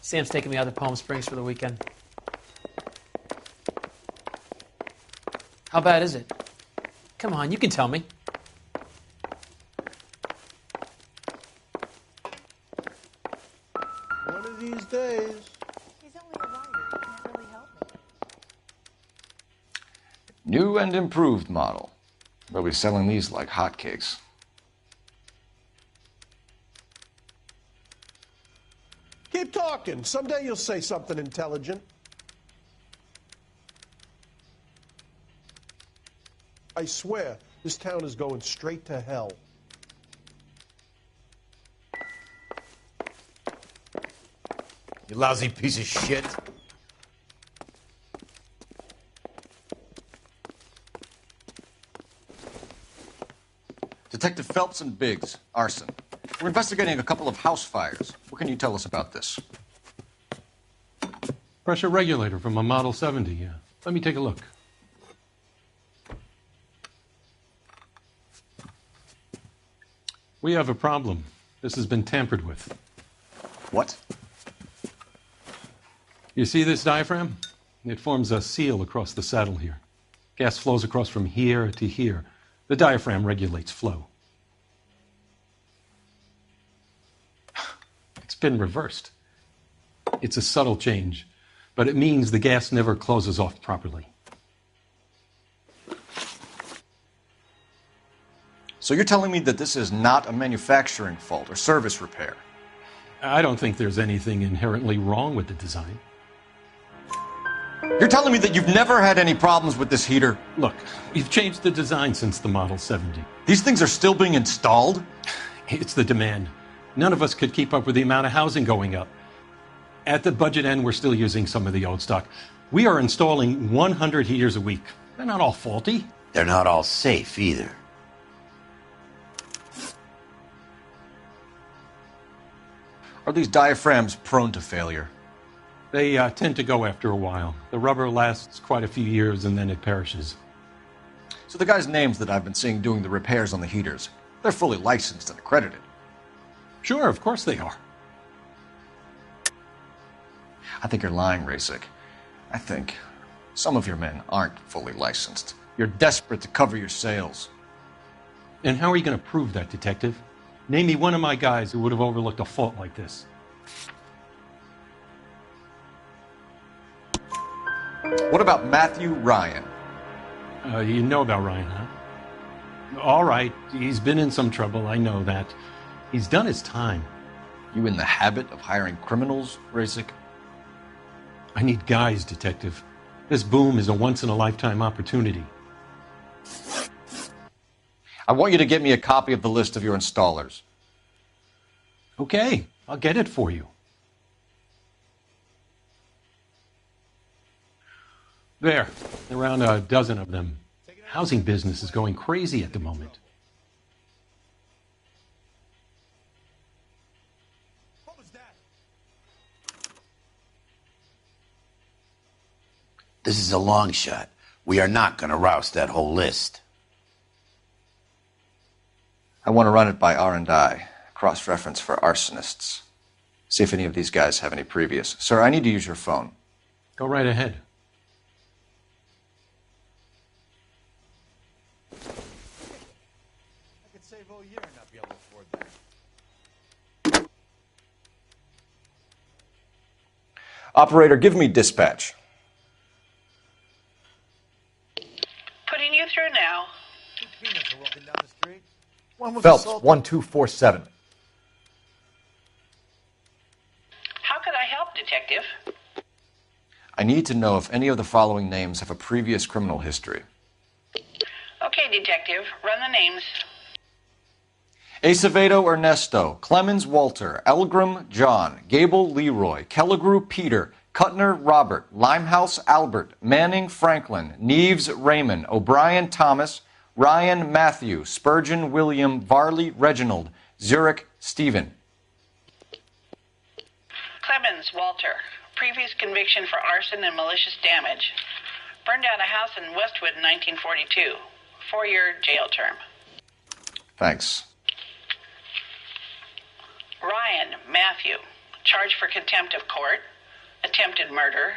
Sam's taking me out to Palm Springs for the weekend. How bad is it? Come on, you can tell me. One of these days. He's only a writer. He can't really help me. New and improved model. They'll be selling these like hotcakes. Keep talking. Someday you'll say something intelligent. I swear, this town is going straight to hell. You lousy piece of shit. Detective Phelps and Biggs, arson. We're investigating a couple of house fires. What can you tell us about this? Pressure regulator from a Model 70, yeah. Let me take a look. We have a problem. This has been tampered with. What? You see this diaphragm? It forms a seal across the saddle here. Gas flows across from here to here. The diaphragm regulates flow. It's been reversed. It's a subtle change, but it means the gas never closes off properly. So you're telling me that this is not a manufacturing fault or service repair? I don't think there's anything inherently wrong with the design. You're telling me that you've never had any problems with this heater? Look, we've changed the design since the Model 70. These things are still being installed? It's the demand. None of us could keep up with the amount of housing going up. At the budget end, we're still using some of the old stock. We are installing 100 heaters a week. They're not all faulty. They're not all safe either. Are these diaphragms prone to failure? They tend to go after a while. The rubber lasts quite a few years and then it perishes. So the guys' names that I've been seeing doing the repairs on the heaters, they're fully licensed and accredited. Sure, of course they are. I think you're lying, Rasik. I think some of your men aren't fully licensed. You're desperate to cover your sales. And how are you going to prove that, Detective? Name me one of my guys who would have overlooked a fault like this. What about Matthew Ryan? You know about Ryan, huh? All right, he's been in some trouble, I know that. He's done his time. You in the habit of hiring criminals, Rasik? I need guys, Detective. This boom is a once-in-a-lifetime opportunity. I want you to get me a copy of the list of your installers. Okay, I'll get it for you. There, around a dozen of them. Housing business is going crazy at the moment. What was that? This is a long shot. We are not going to roust that whole list. I want to run it by R&I, cross-reference for arsonists. See if any of these guys have any previous. Sir, I need to use your phone. Go right ahead. I could save all year and not be able to afford that. Operator, give me dispatch. Putting you through now. Two peanuts are walking down the street. One was Phelps, assaulted. 1247. How could I help, Detective? I need to know if any of the following names have a previous criminal history. Okay, Detective, run the names. Acevedo Ernesto, Clemens Walter, Elgram John, Gable Leroy, Kelligrew Peter, Cutner Robert, Limehouse Albert, Manning Franklin, Neves Raymond, O'Brien Thomas, Ryan Matthew, Spurgeon William, Varley Reginald, Zurich Stephen. Clemens Walter, previous conviction for arson and malicious damage. Burned down a house in Westwood in 1942. 4-year jail term. Thanks. Ryan Matthew, charged for contempt of court, attempted murder,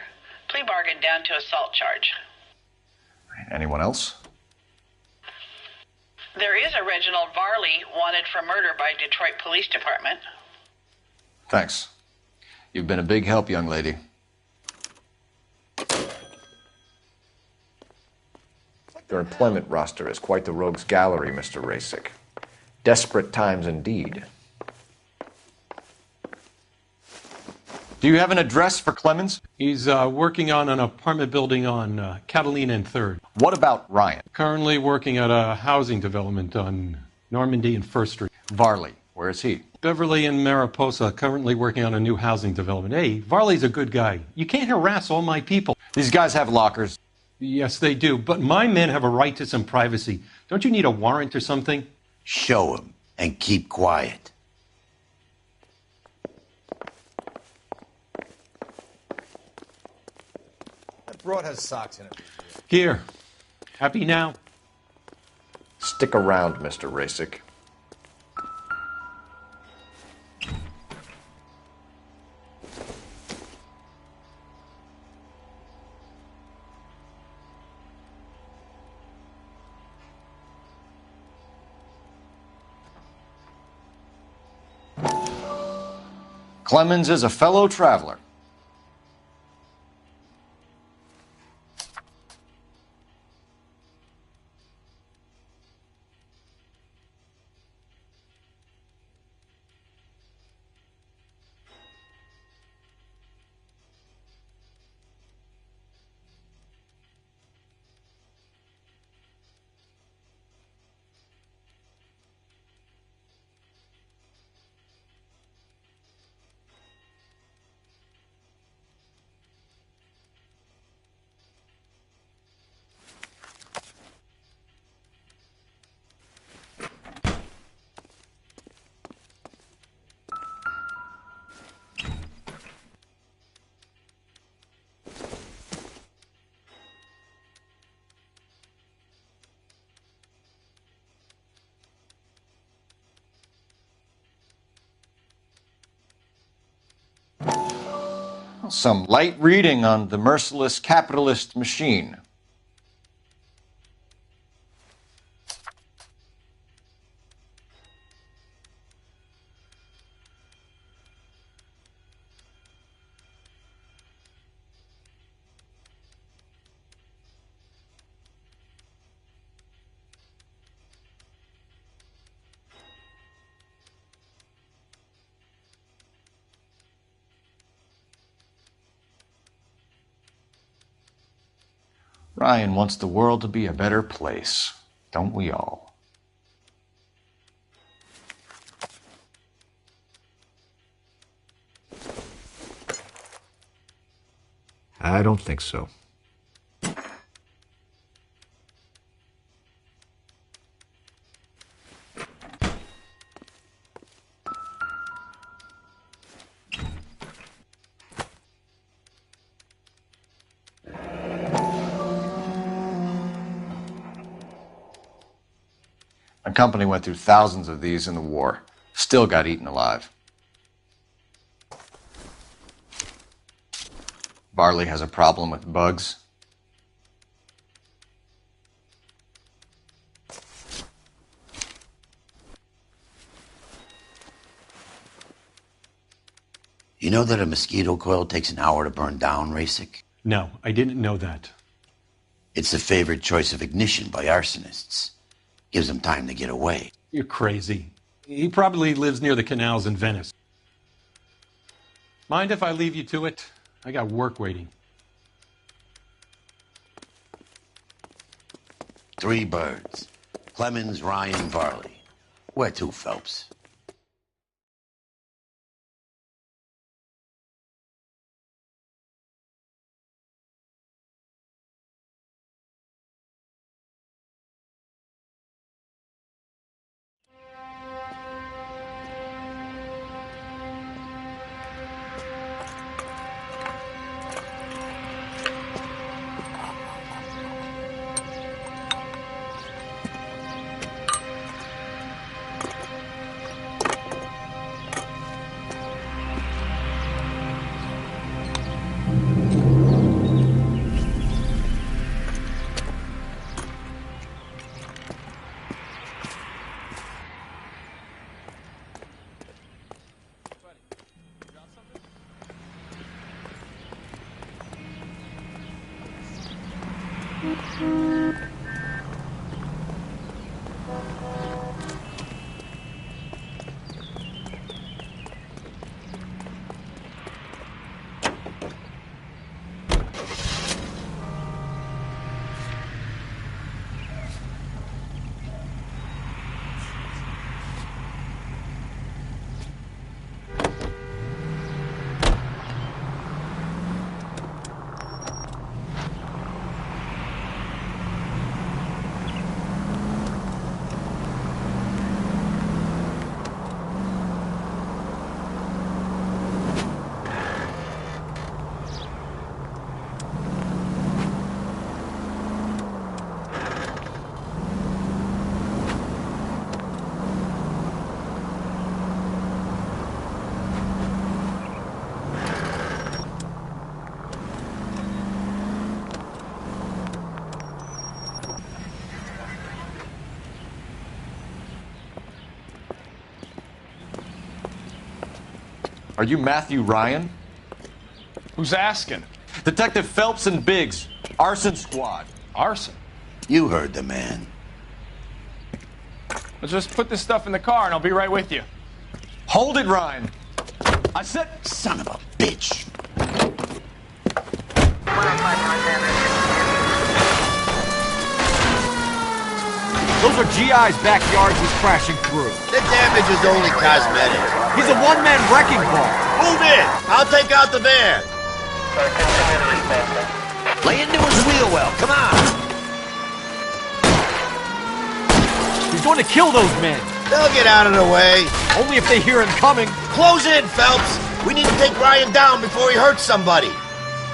plea bargain down to assault charge. Anyone else? There is a Reginald Varley wanted for murder by Detroit Police Department. Thanks. You've been a big help, young lady. Your employment roster is quite the rogues gallery, Mr. Rasick. Desperate times indeed. Do you have an address for Clemens? He's working on an apartment building on Catalina and 3rd. What about Ryan? Currently working at a housing development on Normandy and 1st Street. Varley, where is he? Beverly and Mariposa, currently working on a new housing development. Hey, Varley's a good guy. You can't harass all my people. These guys have lockers. Yes, they do, but my men have a right to some privacy. Don't you need a warrant or something? Show him and keep quiet. That broad has socks in it. Here. Happy now? Stick around, Mr. Rasick. Clemens is a fellow traveler. Some light reading on the merciless capitalist machine. Ryan wants the world to be a better place. Don't we all? I don't think so. My company went through thousands of these in the war. Still got eaten alive. Varley has a problem with bugs. You know that a mosquito coil takes an hour to burn down, Rasick? No, I didn't know that. It's the favored choice of ignition by arsonists. Gives them time to get away. You're crazy. He probably lives near the canals in Venice. Mind if I leave you to it? I got work waiting. 3 birds. Clemens, Ryan, Varley. Where to, Phelps? Are you Matthew Ryan? Who's asking? Detective Phelps and Biggs, arson squad. Arson? You heard the man. Let's just put this stuff in the car and I'll be right with you. Hold it, Ryan. I said... Son of a bitch. Those are GI's backyards he's crashing through. The damage is only cosmetic. He's a one-man wrecking ball. Move in! I'll take out the van. Lay into his wheel well, come on! He's going to kill those men. They'll get out of the way. Only if they hear him coming. Close in, Phelps. We need to take Ryan down before he hurts somebody.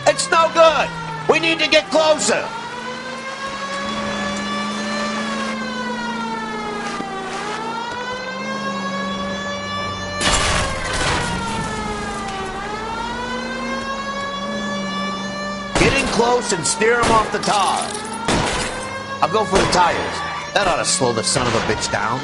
It's no good! We need to get closer! Get in close and steer him off the tar. I'll go for the tires. That ought to slow the son of a bitch down.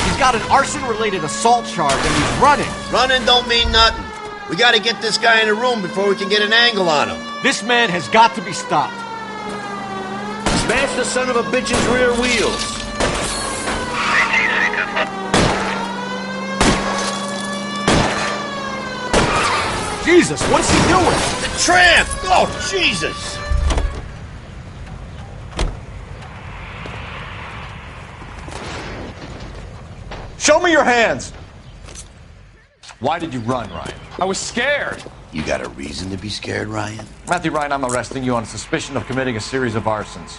He's got an arson-related assault charge and he's running. Running don't mean nothing. We gotta get this guy in a room before we can get an angle on him. This man has got to be stopped. Smash the son of a bitch's rear wheels. Jesus, what's he doing? The tramp! Oh, Jesus! Show me your hands! Why did you run, Ryan? I was scared. You got a reason to be scared, Ryan? Matthew Ryan, I'm arresting you on suspicion of committing a series of arsons.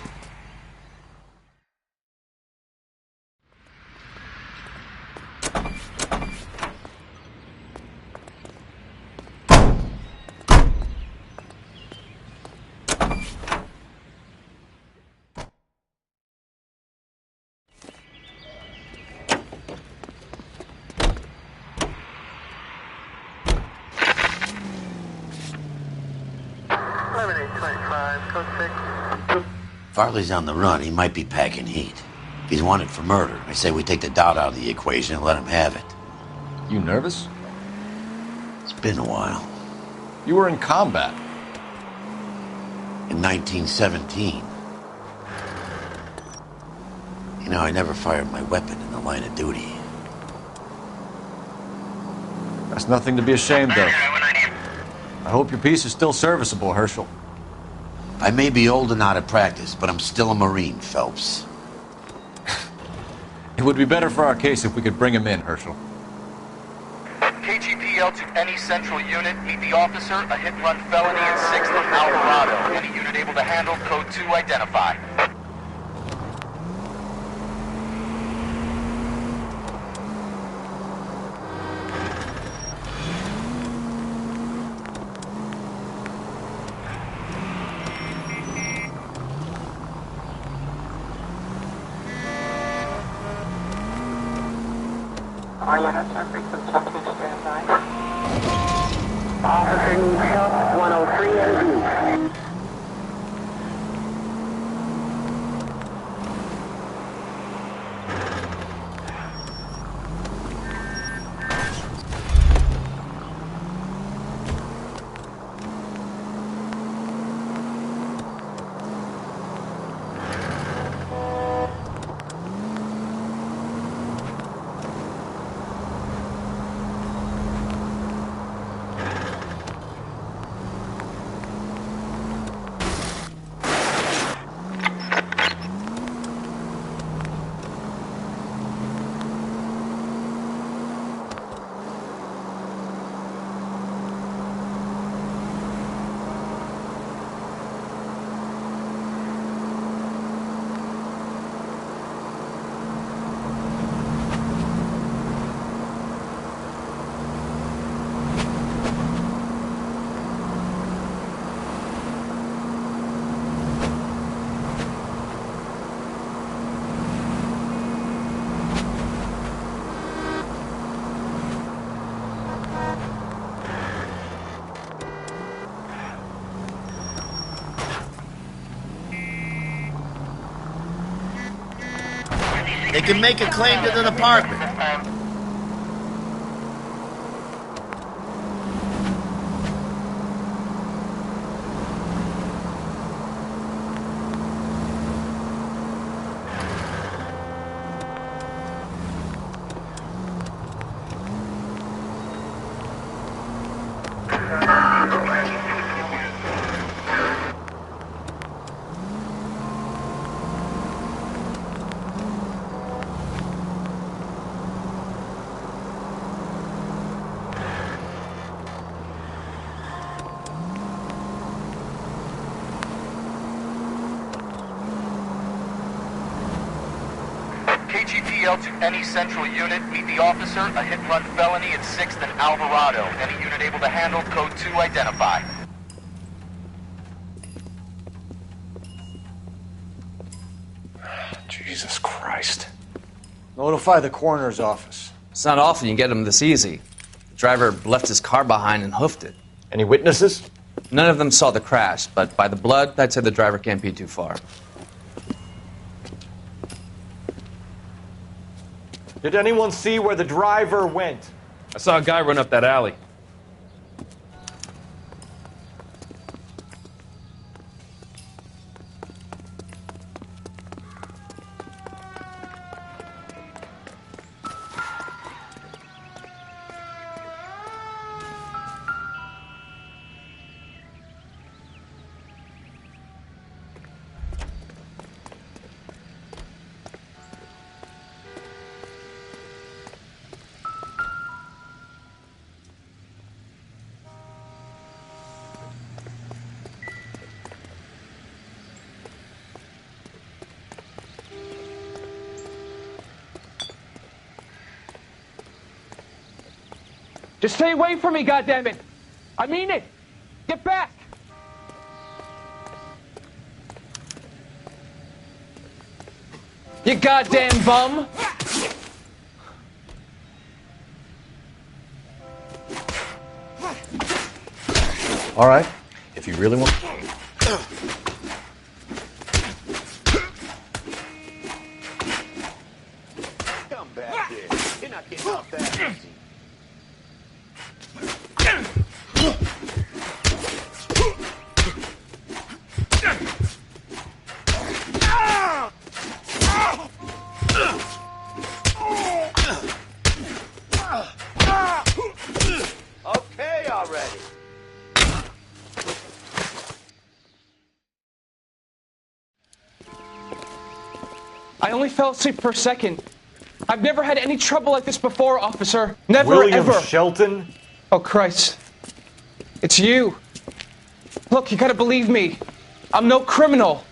Farley's on the run. He might be packing heat. If he's wanted for murder, I say we take the doubt out of the equation and let him have it. You nervous? It's been a while. You were in combat. In 1917. You know, I never fired my weapon in the line of duty. That's nothing to be ashamed of. I hope your piece is still serviceable, Herschel. I may be old and out of practice, but I'm still a Marine, Phelps. It would be better for our case if we could bring him in, Herschel. KGPL to any central unit. Meet the officer, a hit-run felony in 6th and Alvarado. Any unit able to handle, code 2 identify. Officer needs help, 103 and B. They can make a claim to the department. KGTL to any central unit. Meet the officer, a hit-and-run felony at 6th and Alvarado. Any unit able to handle code 2 identify. Jesus Christ. Notify the coroner's office. It's not often you get them this easy. The driver left his car behind and hoofed it. Any witnesses? None of them saw the crash, but by the blood, I'd say the driver can't be too far. Did anyone see where the driver went? I saw a guy run up that alley. Just stay away from me, goddammit! I mean it! Get back! You goddamn bum! All right, if you really want... Come back here. You're not getting off that easy. Okay already. I only fell asleep for a second. I've never had any trouble like this before, officer. Never, William ever. Shelton? Oh, Christ. It's you. Look, you gotta believe me. I'm no criminal.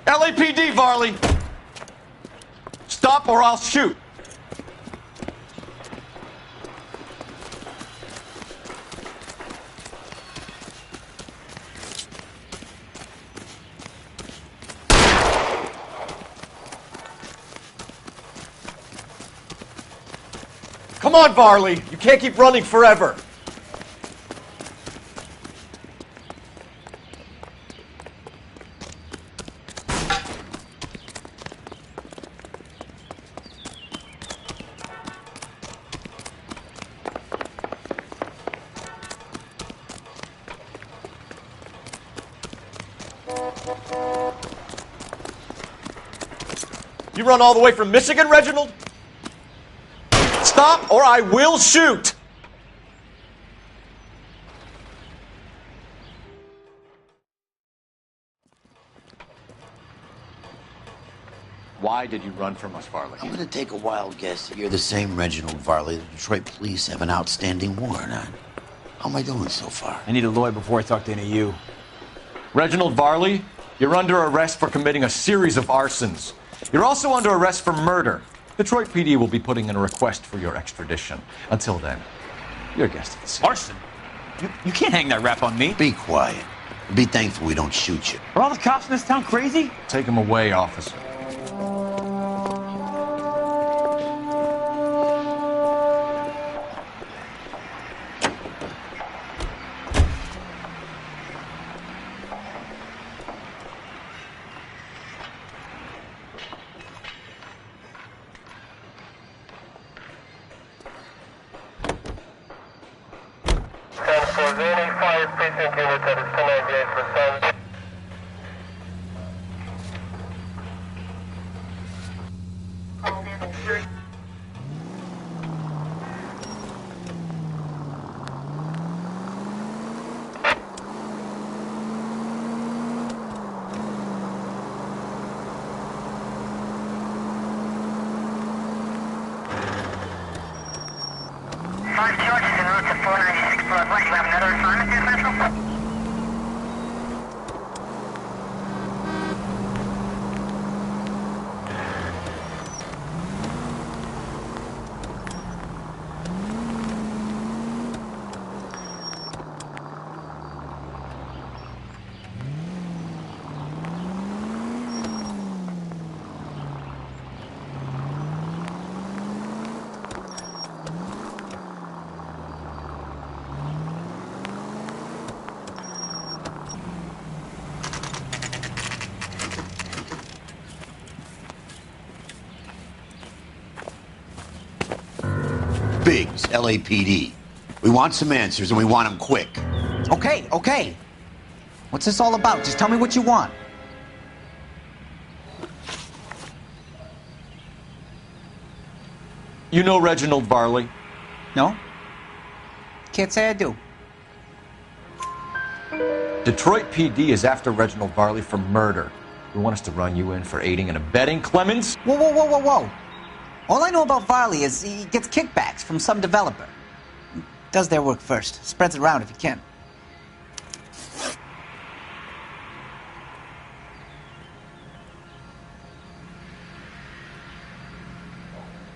LAPD, Varley! Stop or I'll shoot! Come on, Varley! You can't keep running forever! You run all the way from Michigan, Reginald? Stop or I will shoot! Why did you run from us, Varley? I'm gonna take a wild guess that you're the same Reginald Varley the Detroit police have an outstanding warrant on. How am I doing so far? I need a lawyer before I talk to any of you. Reginald Varley, you're under arrest for committing a series of arsons. You're also under arrest for murder. Detroit PD will be putting in a request for your extradition. Until then, you're a guest of the city. Arson? You can't hang that rap on me. Be quiet. Be thankful we don't shoot you. Are all the cops in this town crazy? Take him away, officer. Biggs, LAPD. We want some answers, and we want them quick. Okay. What's this all about? Just tell me what you want. You know Reginald Varley? No? Can't say I do. Detroit PD is after Reginald Varley for murder. You want us to run you in for aiding and abetting Clemens? Whoa. All I know about Varley is he gets kickbacks from some developer. Does their work first. Spreads it around if he can.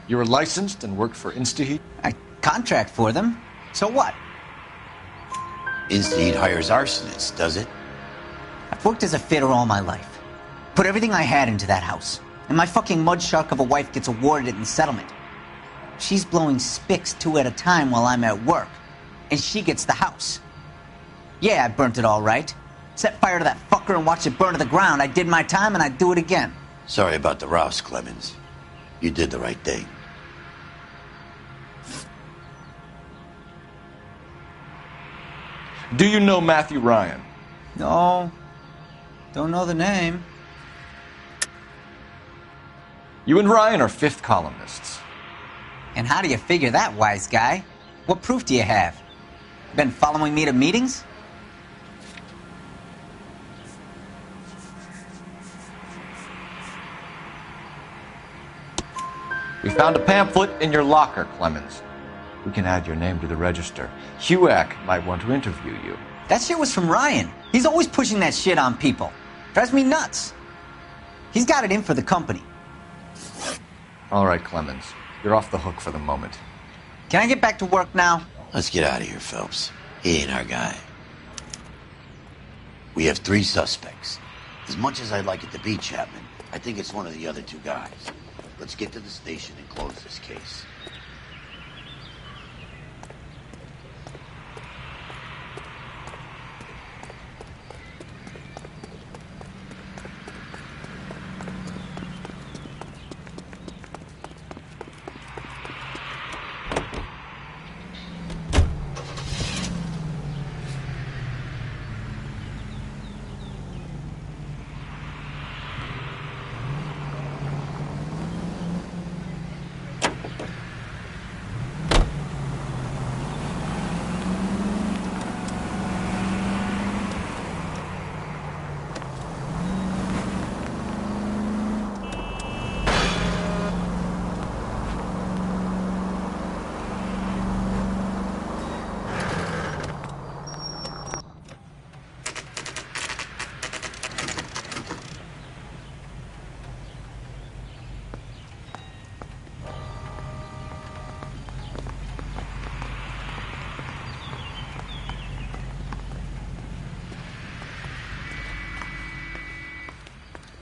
You were licensed and worked for InstaHeat? I contract for them. So what? InstaHeat hires arsonists, does it? I've worked as a fitter all my life. Put everything I had into that house. And my fucking mud shark of a wife gets awarded it in settlement. She's blowing spics 2 at a time while I'm at work. And she gets the house. Yeah, I burnt it all right. Set fire to that fucker and watched it burn to the ground. I did my time and I'd do it again. Sorry about the rouse, Clemens. You did the right thing. Do you know Matthew Ryan? No. Don't know the name. You and Ryan are fifth columnists. And how do you figure that, wise guy? What proof do you have? Been following me to meetings? We found a pamphlet in your locker, Clemens. We can add your name to the register. HUAC might want to interview you. That shit was from Ryan. He's always pushing that shit on people. Drives me nuts. He's got it in for the company. All right, Clemens. You're off the hook for the moment. Can I get back to work now? Let's get out of here, Phelps. He ain't our guy. We have 3 suspects. As much as I'd like it to be Chapman, I think it's one of the other 2 guys. Let's get to the station and close this case.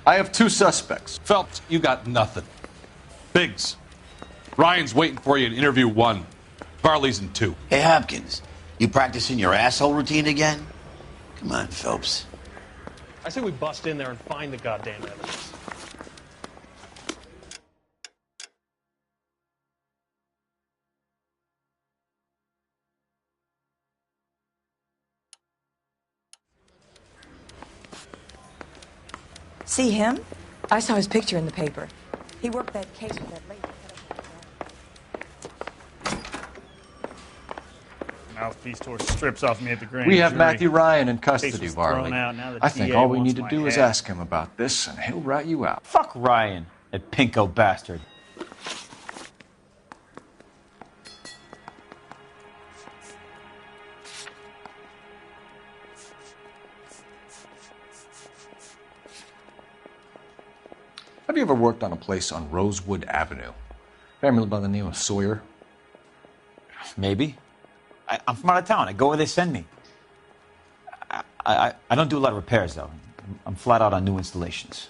I have 2 suspects. Phelps, you got nothing. Biggs, Ryan's waiting for you in interview 1. Varley's in 2. Hey, Hopkins, you practicing your asshole routine again? Come on, Phelps. I say we bust in there and find the goddamn evidence. See him? I saw his picture in the paper. He worked that case with that lady. Mouthpiece tore strips off me at the grand We have jury. Matthew Ryan in Case custody, was Varley. thrown out, now the I think TA all we wants need to my do is head. ask him about this, and he'll rat you out. Fuck Ryan, that pinko bastard. Have you ever worked on a place on Rosewood Avenue? Family by the name of Sawyer? Maybe. I'm from out of town. I go where they send me. I don't do a lot of repairs, though. I'm flat out on new installations.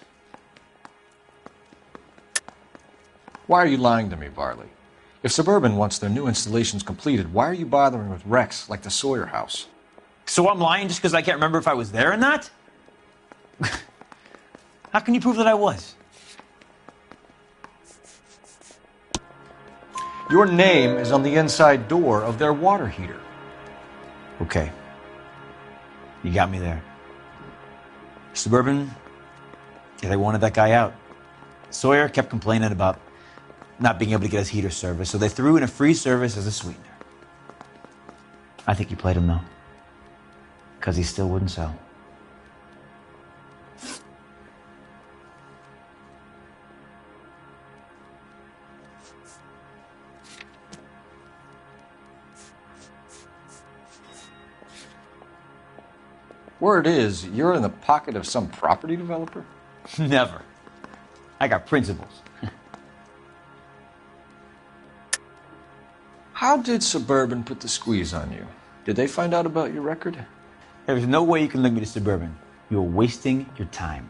Why are you lying to me, Varley? If Suburban wants their new installations completed, why are you bothering with wrecks like the Sawyer house? So I'm lying just because I can't remember if I was there or not? How can you prove that I was? Your name is on the inside door of their water heater. Okay. You got me there. Suburban, yeah, they wanted that guy out. Sawyer kept complaining about not being able to get his heater service, so they threw in a free service as a sweetener. I think you played him, though. Because he still wouldn't sell. Word is, you're in the pocket of some property developer? Never. I got principles. How did Suburban put the squeeze on you? Did they find out about your record? There's no way you can link me to Suburban. You're wasting your time.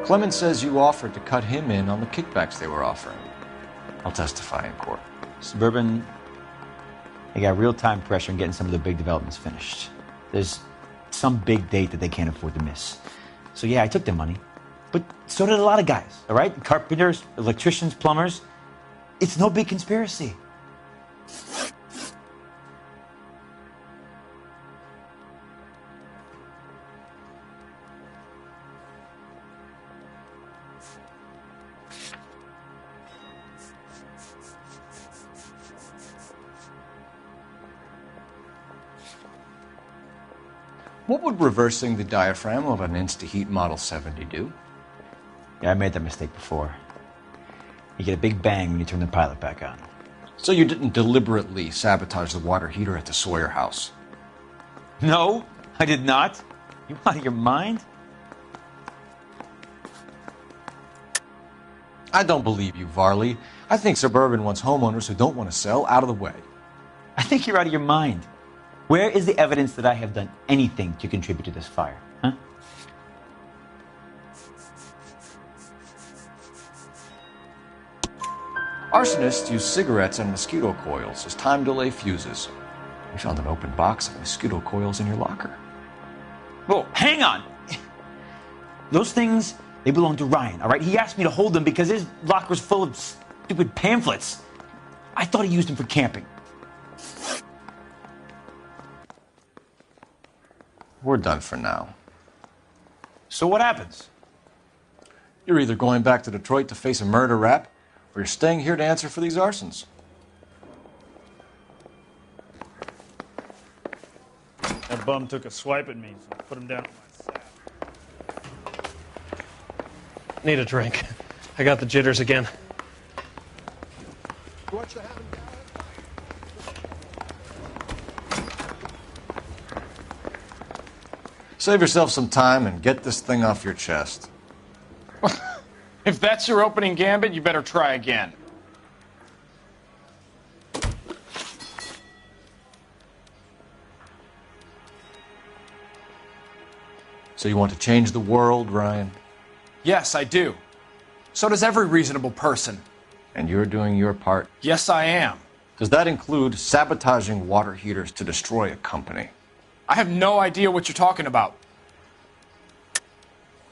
Clemens says you offered to cut him in on the kickbacks they were offering. I'll testify in court. Suburban, they got real-time pressure on getting some of the big developments finished. There's some big date that they can't afford to miss. So yeah, I took their money. But so did a lot of guys, all right? Carpenters, electricians, plumbers. It's no big conspiracy. What would reversing the diaphragm of an Insta-Heat Model 70 do? Yeah, I made that mistake before. You get a big bang when you turn the pilot back on. So you didn't deliberately sabotage the water heater at the Sawyer house? No, I did not. You out of your mind? I don't believe you, Varley. I think Suburban wants homeowners who don't want to sell out of the way. I think you're out of your mind. Where is the evidence that I have done anything to contribute to this fire, huh? Arsonists use cigarettes and mosquito coils as time delay fuses. We found an open box of mosquito coils in your locker. Whoa, hang on! Those things, they belong to Ryan, all right? He asked me to hold them because his locker's full of stupid pamphlets. I thought he used them for camping. We're done for now. So what happens? You're either going back to Detroit to face a murder rap, or you're staying here to answer for these arsons. That bum took a swipe at me, so I put him down on my sack. Need a drink. I got the jitters again. What you having? Save yourself some time and get this thing off your chest. If that's your opening gambit, you better try again. So you want to change the world, Ryan? Yes, I do. So does every reasonable person. And you're doing your part? Yes, I am. Does that include sabotaging water heaters to destroy a company? I have no idea what you're talking about.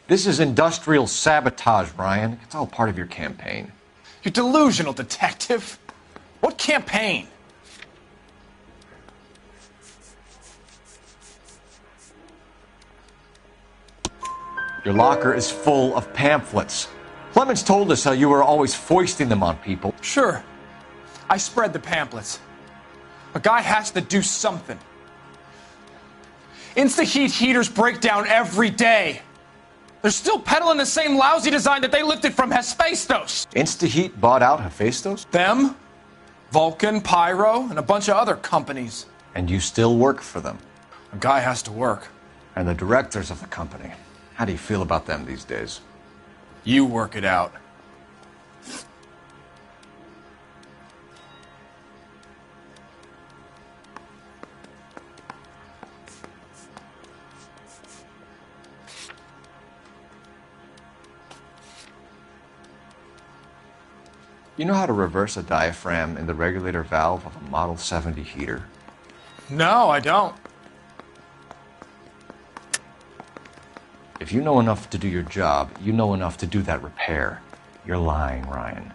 This is industrial sabotage, Ryan. It's all part of your campaign. You're delusional, detective. What campaign? Your locker is full of pamphlets. Clemens told us how you were always foisting them on people. Sure. I spread the pamphlets. A guy has to do something. Insta-Heat heaters break down every day. They're still peddling the same lousy design that they lifted from Hephaestus. Insta-Heat bought out Hephaestus? Them, Vulcan, Pyro, and a bunch of other companies. And you still work for them? A guy has to work. And the directors of the company. How do you feel about them these days? You work it out. You know how to reverse a diaphragm in the regulator valve of a Model 70 heater? No, I don't. If you know enough to do your job, you know enough to do that repair. You're lying, Ryan.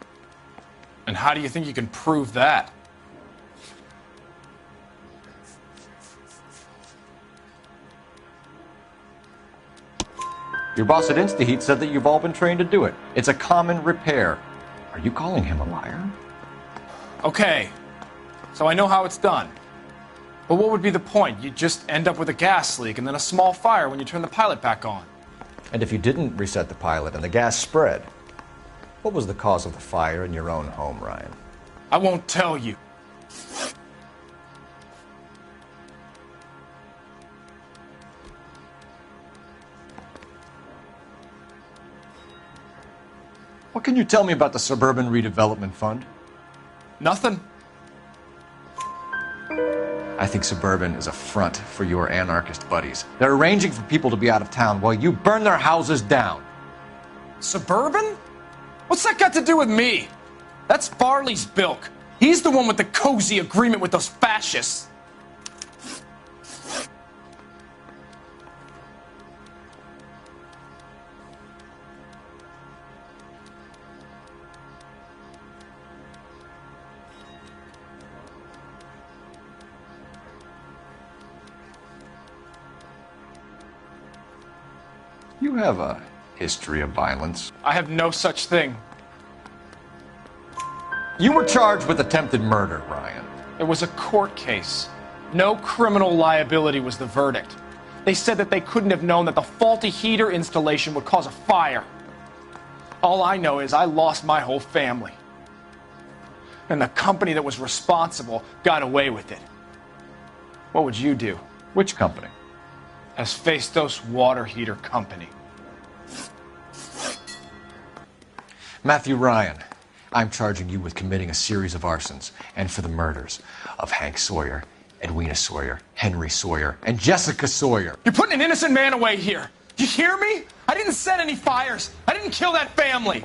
And how do you think you can prove that? Your boss at Insta-Heat said that you've all been trained to do it. It's a common repair. Are you calling him a liar? Okay, so I know how it's done. But what would be the point? You'd just end up with a gas leak and then a small fire when you turn the pilot back on. And if you didn't reset the pilot and the gas spread, what was the cause of the fire in your own home, Ryan? I won't tell you. What can you tell me about the Suburban Redevelopment Fund? Nothing. I think Suburban is a front for your anarchist buddies. They're arranging for people to be out of town while you burn their houses down. Suburban? What's that got to do with me? That's Farley's bilk. He's the one with the cozy agreement with those fascists. You have a history of violence. I have no such thing. You were charged with attempted murder, Ryan. It was a court case. No criminal liability was the verdict. They said that they couldn't have known that the faulty heater installation would cause a fire. All I know is I lost my whole family. And the company that was responsible got away with it. What would you do? Which company? Hephaestus Water Heater Company. Matthew Ryan, I'm charging you with committing a series of arsons and for the murders of Hank Sawyer, Edwina Sawyer, Henry Sawyer, and Jessica Sawyer. You're putting an innocent man away here. You hear me? I didn't set any fires. I didn't kill that family.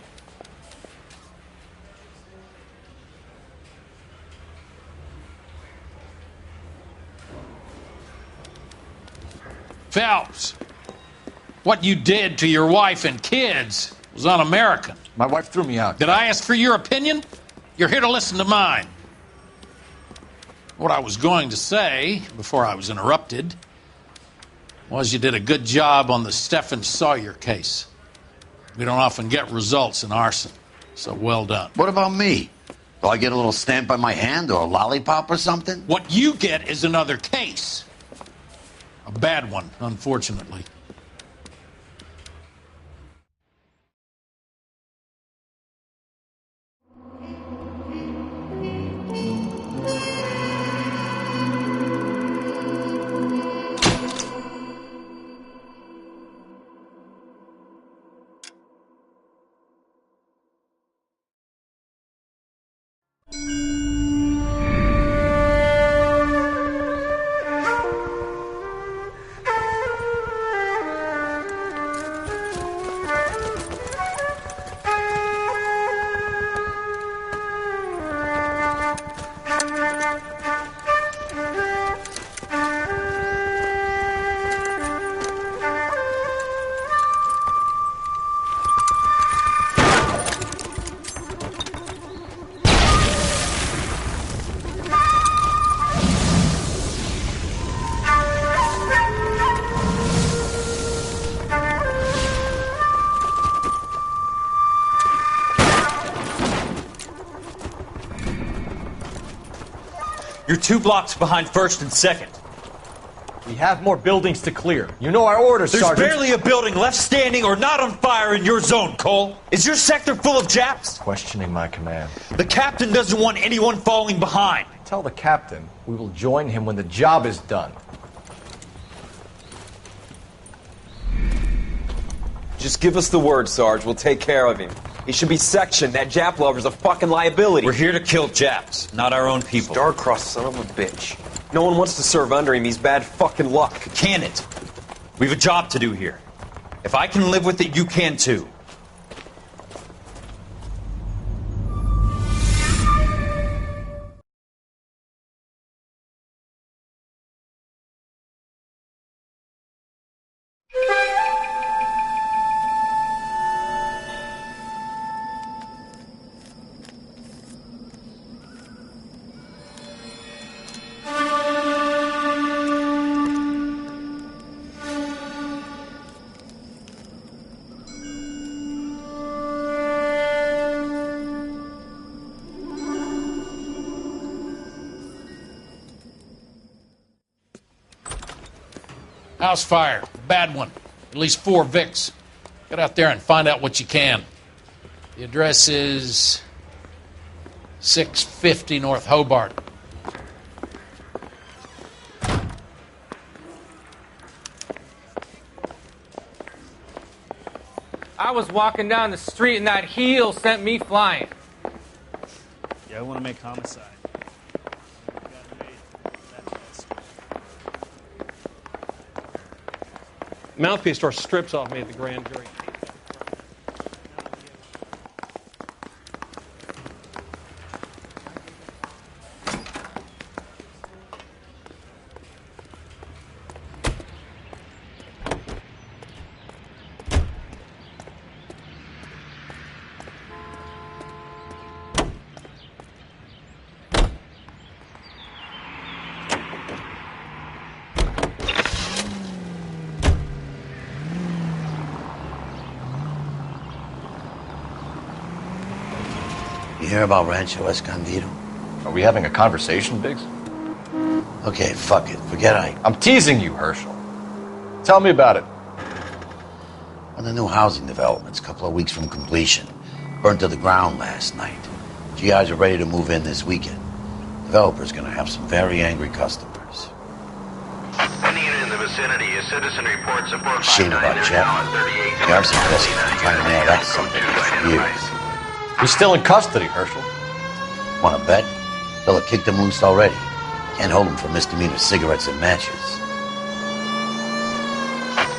Phelps, what you did to your wife and kids was un-American. My wife threw me out. Did I ask for your opinion? You're here to listen to mine. What I was going to say, before I was interrupted, was you did a good job on the Stephen Sawyer case. We don't often get results in arson, so well done. What about me? Do I get a little stamp by my hand or a lollipop or something? What you get is another case. A bad one, unfortunately. You're 2 blocks behind 1st and 2nd. We have more buildings to clear. You know our orders, There's Sergeant. barely a building left standing or not on fire in your zone, Cole. Is your sector full of Japs? Questioning my command. The captain doesn't want anyone falling behind. Tell the captain we will join him when the job is done. Just give us the word, Sarge. We'll take care of him. He should be sectioned. That Jap lover's a fucking liability. We're here to kill Japs, not our own people. Star-crossed son of a bitch. No one wants to serve under him. He's bad fucking luck. Can it? We have a job to do here. If I can live with it, you can too. House fire. Bad one. At least 4 Vicks. Get out there and find out what you can. The address is 650 North Hobart. I was walking down the street and that heel sent me flying. Yeah, I want to make homicide. Mouthpiece store strips off me at the grand jury. You hear about Rancho Escondido? Are we having a conversation, Biggs? Okay, fuck it. Forget I'm teasing you, Herschel. Tell me about it. On the new housing developments, a couple of weeks from completion. Burnt to the ground last night. GIs are ready to move in this weekend. Developer's gonna have some very angry customers. Any unit in the vicinity, a citizen report support. Shame about it, Jeff. The arson investigators been trying to nail that something for years. He's still in custody, Herschel. Wanna bet? Fella kicked him loose already. Can't hold him for misdemeanor cigarettes and matches.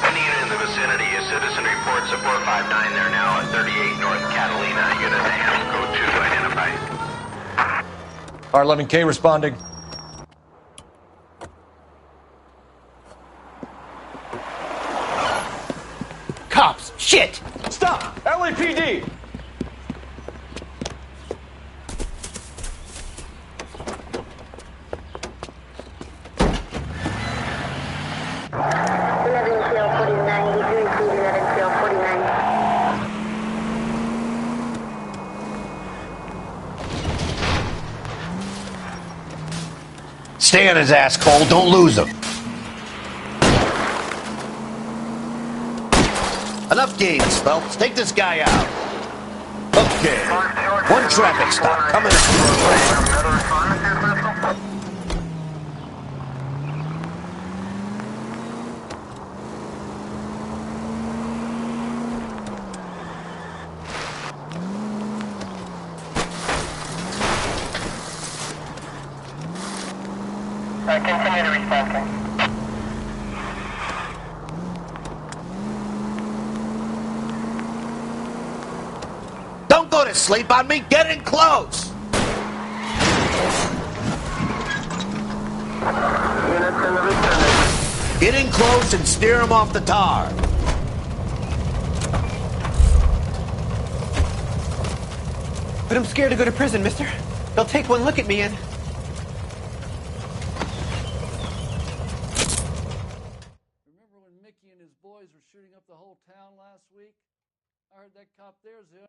Any unit in the vicinity, a citizen report support 5-9. They're now at 38 North Catalina. Unit to handle code 2 identified. R11K responding. Cops! Shit! Stop! LAPD! Stay on his ass, Cole. Don't lose him. Enough games, Phelps. Take this guy out. Okay. One traffic stop coming up. Continue to respond. Don't go to sleep on me. Get in close. Get in close and steer him off the tar. But I'm scared to go to prison, mister. They'll take one look at me and... That cop there's the only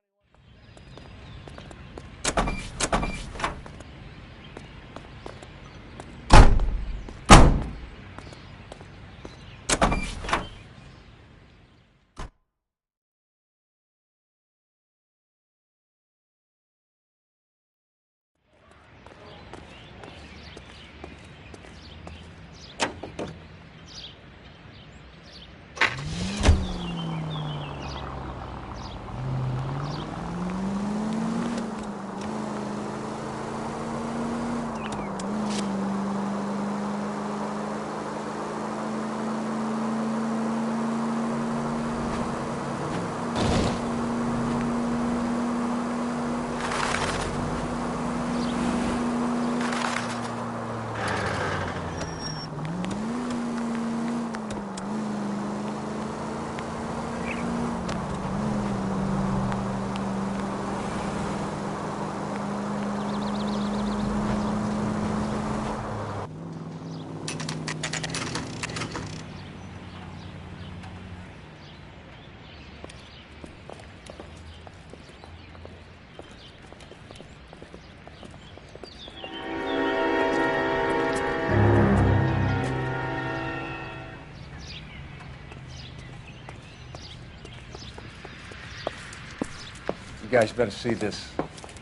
You guys better see this.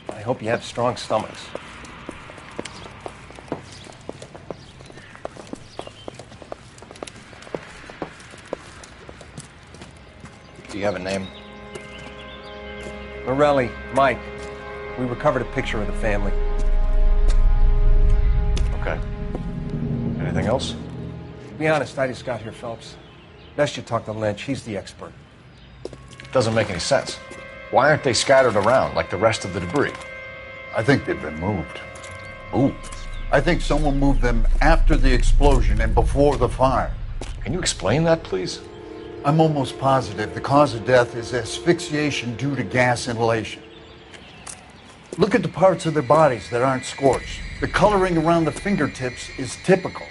I hope you have strong stomachs. Do you have a name? Morelli, Mike. We recovered a picture of the family. Okay. Anything else? To be honest, I just got here, Phelps. Best you talk to Lynch. He's the expert. Doesn't make any sense. Why aren't they scattered around like the rest of the debris? I think they've been moved. Moved? I think someone moved them after the explosion and before the fire. Can you explain that, please? I'm almost positive the cause of death is asphyxiation due to gas inhalation. Look at the parts of their bodies that aren't scorched. The coloring around the fingertips is typical.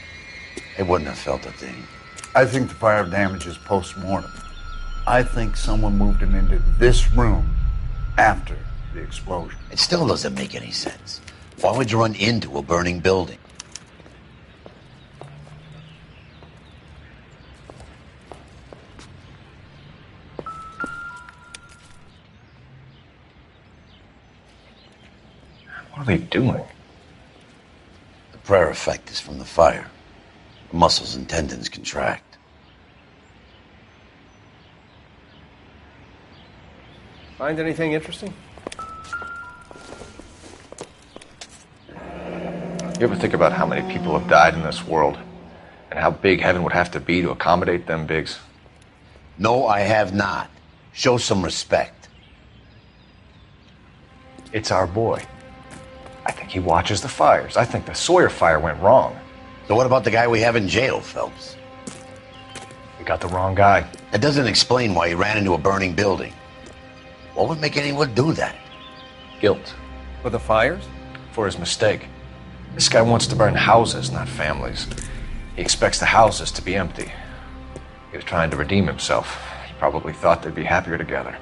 They wouldn't have felt a thing. I think the fire damage is post-mortem. I think someone moved him into this room after the explosion. It still doesn't make any sense. Why would you run into a burning building? What are they doing? The prayer effect is from the fire. The muscles and tendons contract. Find anything interesting? You ever think about how many people have died in this world? And how big heaven would have to be to accommodate them bigs? No, I have not. Show some respect. It's our boy. I think he watches the fires. I think the Sawyer fire went wrong. So what about the guy we have in jail, Phelps? We got the wrong guy. That doesn't explain why he ran into a burning building. What would make anyone do that? Guilt. For the fires? For his mistake. This guy wants to burn houses, not families. He expects the houses to be empty. He was trying to redeem himself. He probably thought they'd be happier together.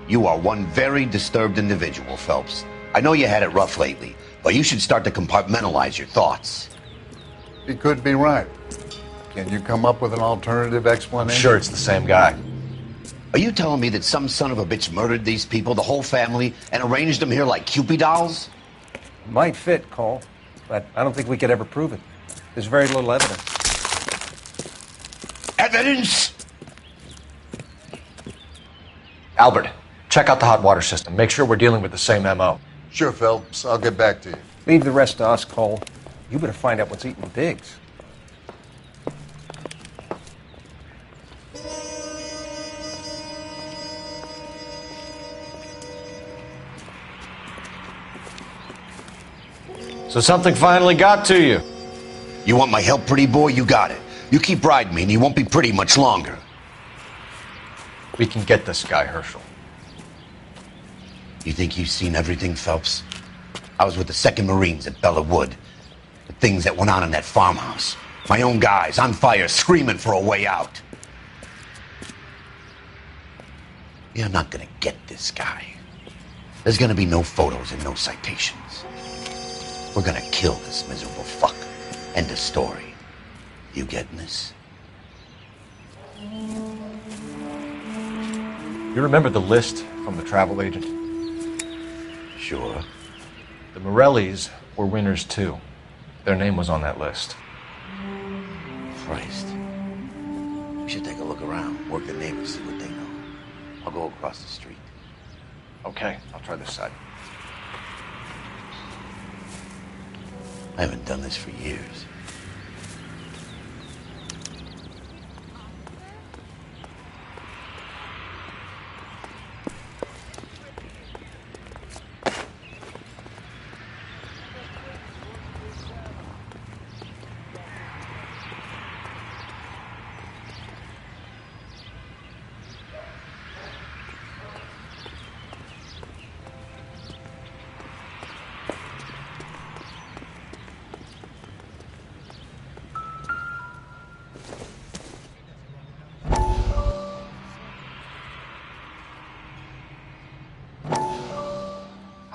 You are one very disturbed individual, Phelps. I know you had it rough lately, but you should start to compartmentalize your thoughts. He could be right. Can you come up with an alternative explanation? I'm sure it's the same guy. Are you telling me that some son of a bitch murdered these people, the whole family, and arranged them here like Cupid dolls? Might fit, Cole, but I don't think we could ever prove it. There's very little evidence. Evidence? Albert, check out the hot water system. Make sure we're dealing with the same MO. Sure, Phelps. I'll get back to you. Leave the rest to us, Cole. You better find out what's eating Biggs. So something finally got to you. You want my help, pretty boy? You got it. You keep riding me and you won't be pretty much longer. We can get this guy, Herschel. You think you've seen everything, Phelps? I was with the 2nd Marines at Bella Wood. The things that went on in that farmhouse. My own guys on fire, screaming for a way out. You're not gonna get this guy. There's gonna be no photos and no citations. We're gonna kill this miserable fuck. End of story. You getting this? You remember the list from the travel agent? Sure. The Morellis were winners too. Their name was on that list. Christ. We should take a look around, work the neighbors, see what they know. I'll go across the street. Okay, I'll try this side. I haven't done this for years.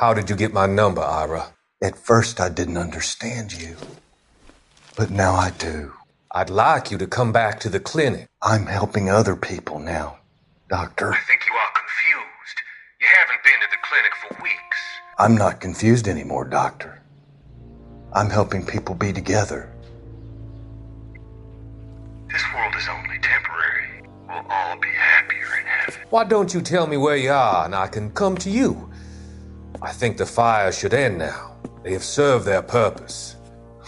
How did you get my number, Ira? At first, I didn't understand you. But now I do. I'd like you to come back to the clinic. I'm helping other people now, Doctor. I think you are confused. You haven't been to the clinic for weeks. I'm not confused anymore, Doctor. I'm helping people be together. This world is only temporary. We'll all be happier in heaven. Why don't you tell me where you are and I can come to you? I think the fires should end now. They have served their purpose.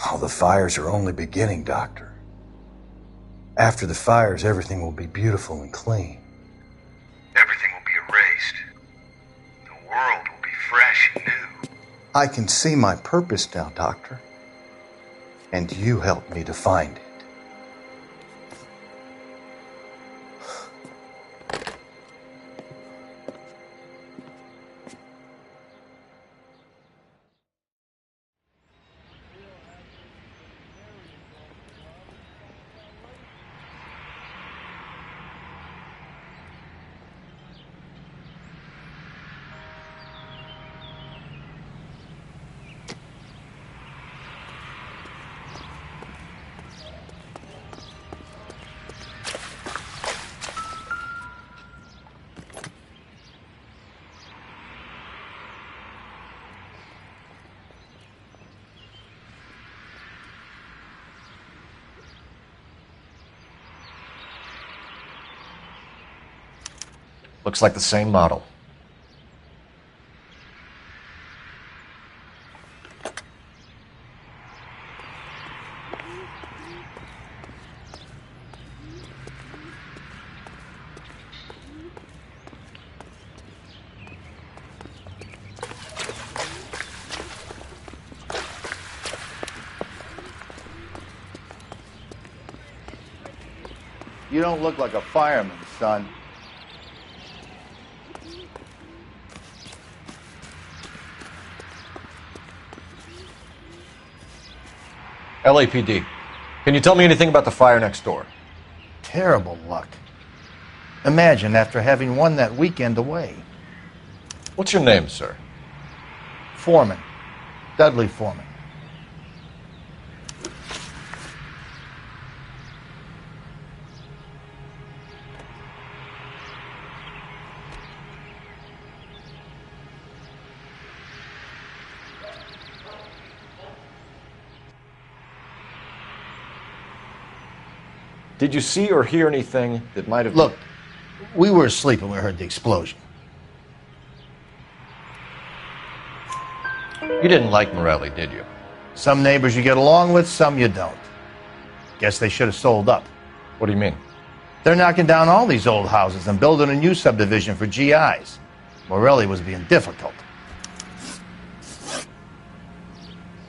Oh, the fires are only beginning, Doctor. After the fires, everything will be beautiful and clean. Everything will be erased. The world will be fresh and new. I can see my purpose now, Doctor. And you helped me to find it. Looks like the same model. You don't look like a fireman, son. LAPD. Can you tell me anything about the fire next door? Terrible luck. Imagine after having won that weekend away. What's your name, sir? Foreman. Dudley Foreman. Did you see or hear anything that might have... Look, we were asleep when we heard the explosion. You didn't like Morelli, did you? Some neighbors you get along with, some you don't. Guess they should have sold up. What do you mean? They're knocking down all these old houses and building a new subdivision for GIs. Morelli was being difficult.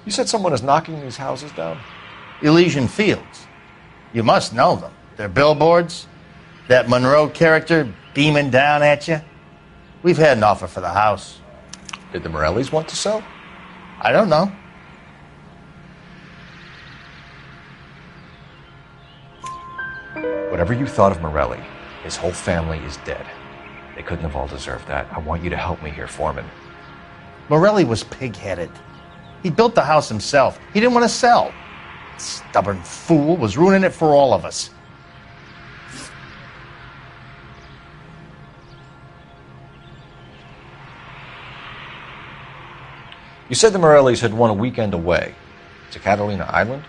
You said someone is knocking these houses down? Elysian Fields. You must know them. They're billboards. That Monroe character beaming down at you. We've had an offer for the house. Did the Morellis want to sell? I don't know. Whatever you thought of Morelli, his whole family is dead. They couldn't have all deserved that. I want you to help me here, Foreman. Morelli was pig-headed. He built the house himself. He didn't want to sell. Stubborn fool was ruining it for all of us. You said the Morellis had won a weekend away to Catalina Island?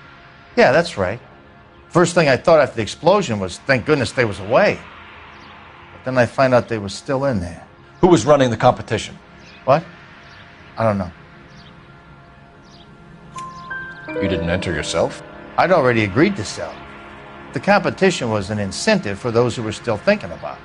Yeah, that's right. First thing I thought after the explosion was, thank goodness they was away. But then I find out they were still in there. Who was running the competition? What? I don't know. You didn't enter yourself? I'd already agreed to sell. The competition was an incentive for those who were still thinking about it.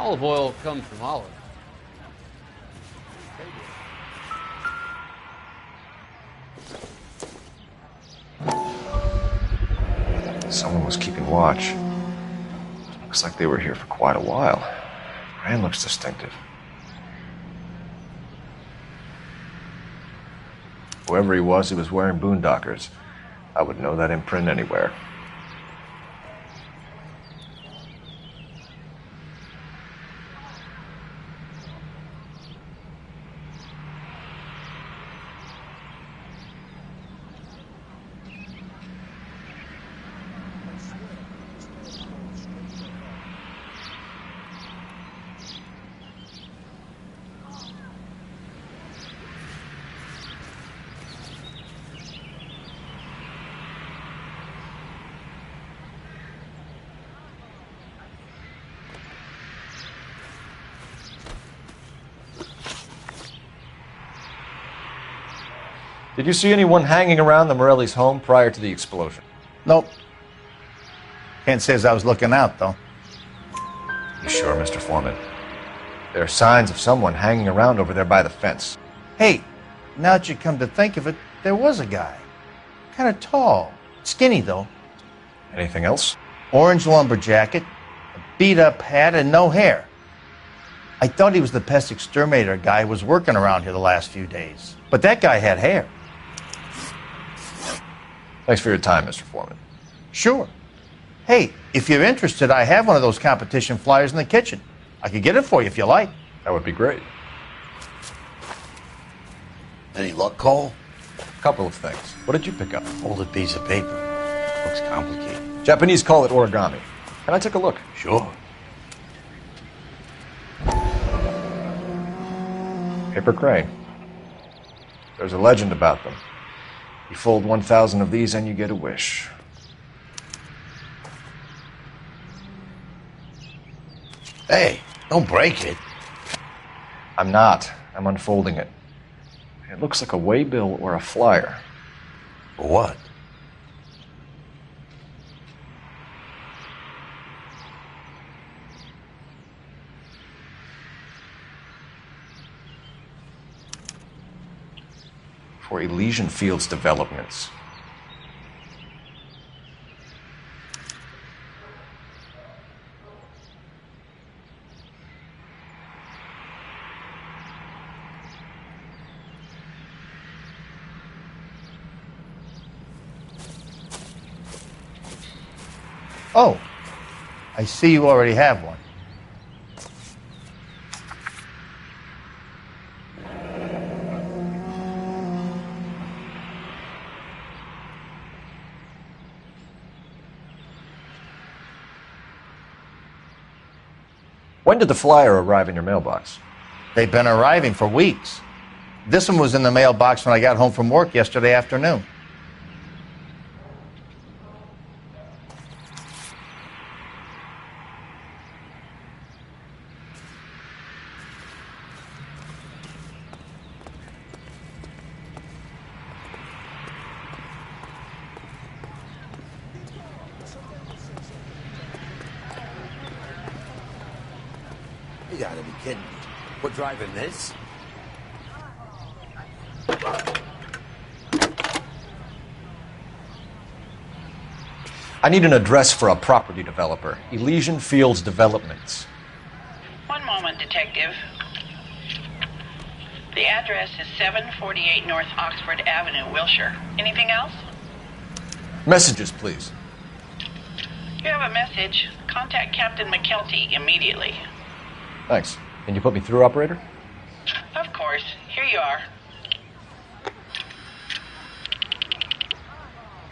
Olive oil comes from olives. Someone was keeping watch. Looks like they were here for quite a while. Brand looks distinctive. Whoever he was wearing boondockers. I would know that imprint anywhere. Did you see anyone hanging around the Morelli's home prior to the explosion? Nope. Can't say as I was looking out, though. You sure, Mr. Foreman? There are signs of someone hanging around over there by the fence. Hey, now that you come to think of it, there was a guy. Kind of tall. Skinny, though. Anything else? Orange lumber jacket, a beat-up hat, and no hair. I thought he was the pest exterminator guy who was working around here the last few days. But that guy had hair. Thanks for your time, Mr. Foreman. Sure. Hey, if you're interested, I have one of those competition flyers in the kitchen. I could get it for you if you like. That would be great. Any luck, Cole? A couple of things. What did you pick up? Folded piece of paper. Looks complicated. Japanese call it origami. Can I take a look? Sure. Paper crane. There's a legend about them. You fold 1,000 of these and you get a wish. Hey, don't break it. I'm not. I'm unfolding it. It looks like a waybill or a flyer. For what? For Elysian Fields developments. Oh, I see you already have one. When did the flyer arrive in your mailbox? They've been arriving for weeks. This one was in the mailbox when I got home from work yesterday afternoon. You gotta be kidding me. We're driving this? I need an address for a property developer. Elysian Fields Developments. One moment, Detective. The address is 748 North Oxford Avenue, Wilshire. Anything else? Messages, please. You have a message. Contact Captain McKelty immediately. Thanks. Can you put me through, operator? Of course. Here you are.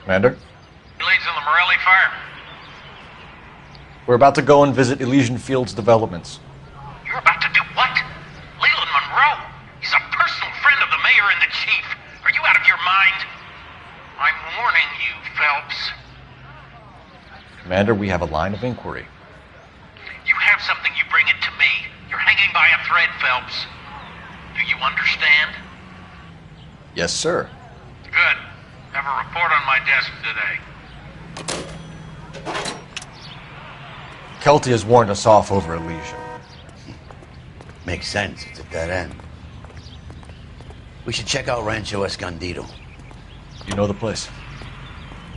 Commander? Leads in the Morelli fire. We're about to go and visit Elysian Fields Developments. You're about to do what? Leland Monroe. He's a personal friend of the mayor and the chief. Are you out of your mind? I'm warning you, Phelps. Commander, we have a line of inquiry. You have something, you bring it to me. You're hanging by a thread, Phelps. Do you understand? Yes, sir. Good. Have a report on my desk today. Kelty has warned us off over Elysian. Makes sense. It's a dead end. We should check out Rancho Escondido. You know the place?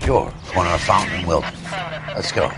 Sure. Corner of Fountain and Wilton. Let's go.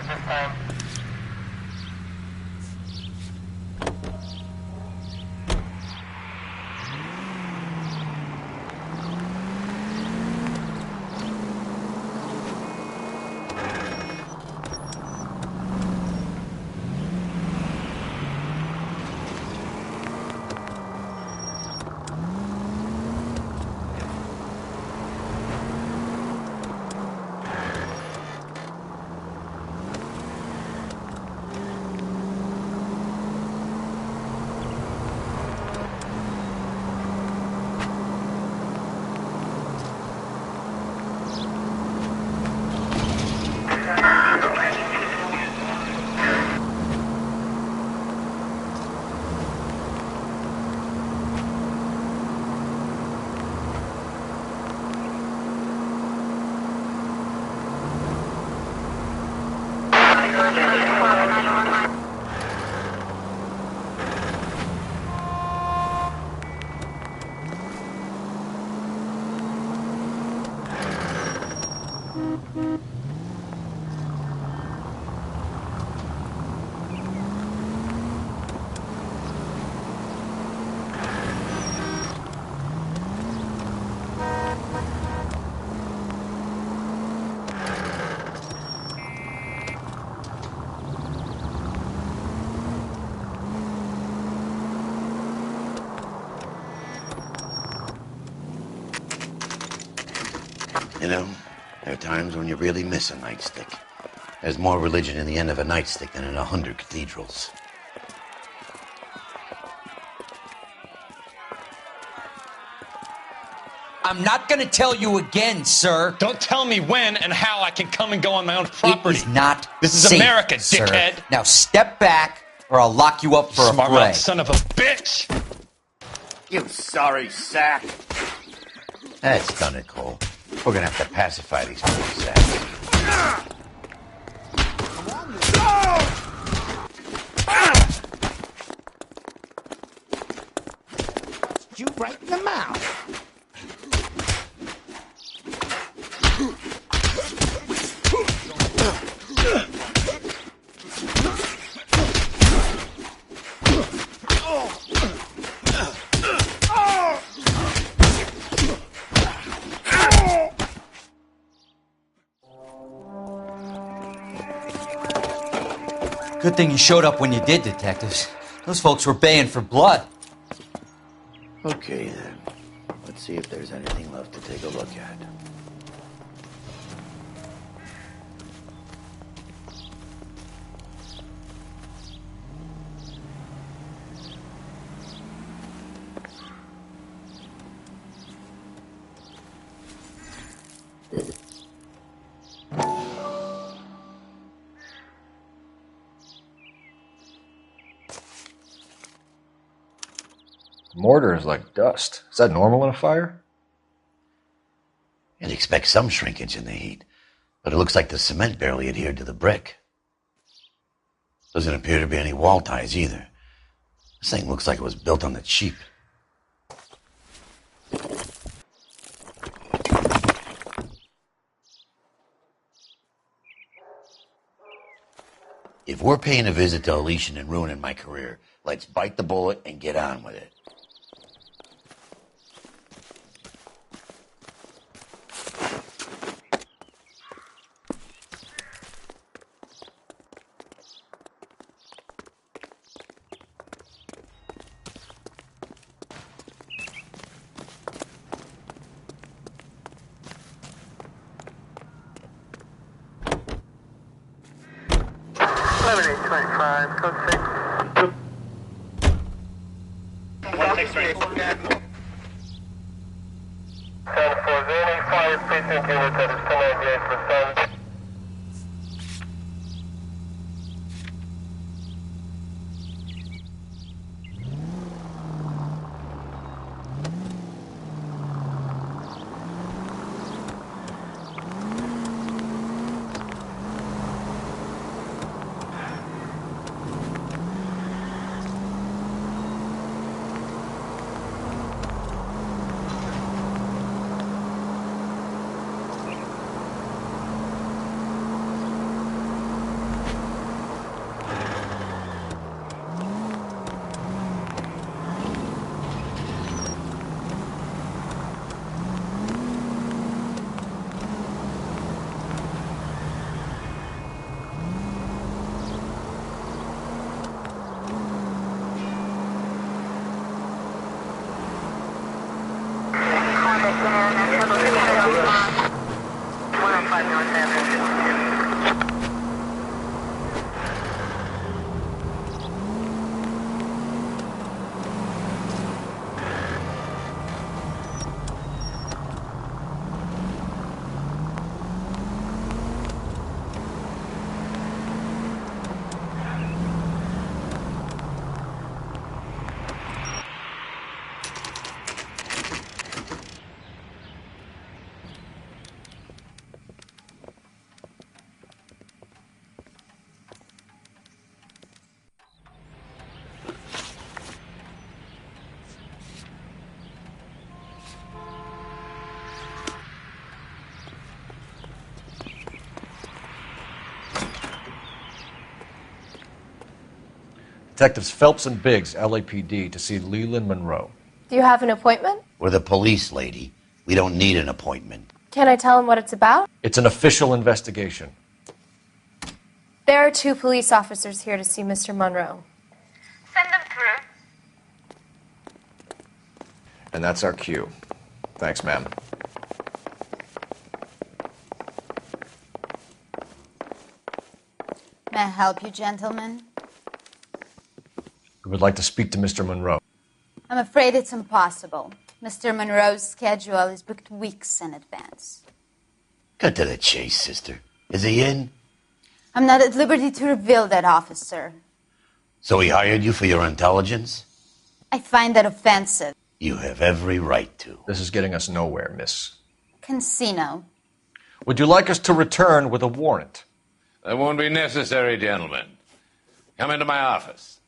You know, there are times when you really miss a nightstick. There's more religion in the end of a nightstick than in 100 cathedrals. I'm not gonna tell you again, sir. Don't tell me when and how I can come and go on my own property. It is not This is safe, America, sir. dickhead. Now step back, or I'll lock you up for Smart a fray. mouth son of a bitch. You sorry sack. That's done it, Cole. We're gonna have to pacify these poor sacks. You right in the mouth. Good thing you showed up when you did, detectives. Those folks were baying for blood. Okay, then. Let's see if there's anything left to take a look at. Mortar is like dust. Is that normal in a fire? You'd expect some shrinkage in the heat, but it looks like the cement barely adhered to the brick. Doesn't appear to be any wall ties either. This thing looks like it was built on the cheap. If we're paying a visit to Elysian and ruining my career, let's bite the bullet and get on with it. Detectives Phelps and Biggs, LAPD, to see Leland Monroe. Do you have an appointment? We're the police, lady. We don't need an appointment. Can I tell him what it's about? It's an official investigation. There are 2 police officers here to see Mr. Monroe. Send them through. And that's our cue. Thanks, ma'am. I help you, gentlemen? We would like to speak to Mr. Monroe. I'm afraid it's impossible. Mr. Monroe's schedule is booked weeks in advance. Cut to the chase, sister. Is he in? I'm not at liberty to reveal that, officer. So he hired you for your intelligence? I find that offensive. You have every right to. This is getting us nowhere, miss. Casino. Would you like us to return with a warrant? That won't be necessary, gentlemen. Come into my office.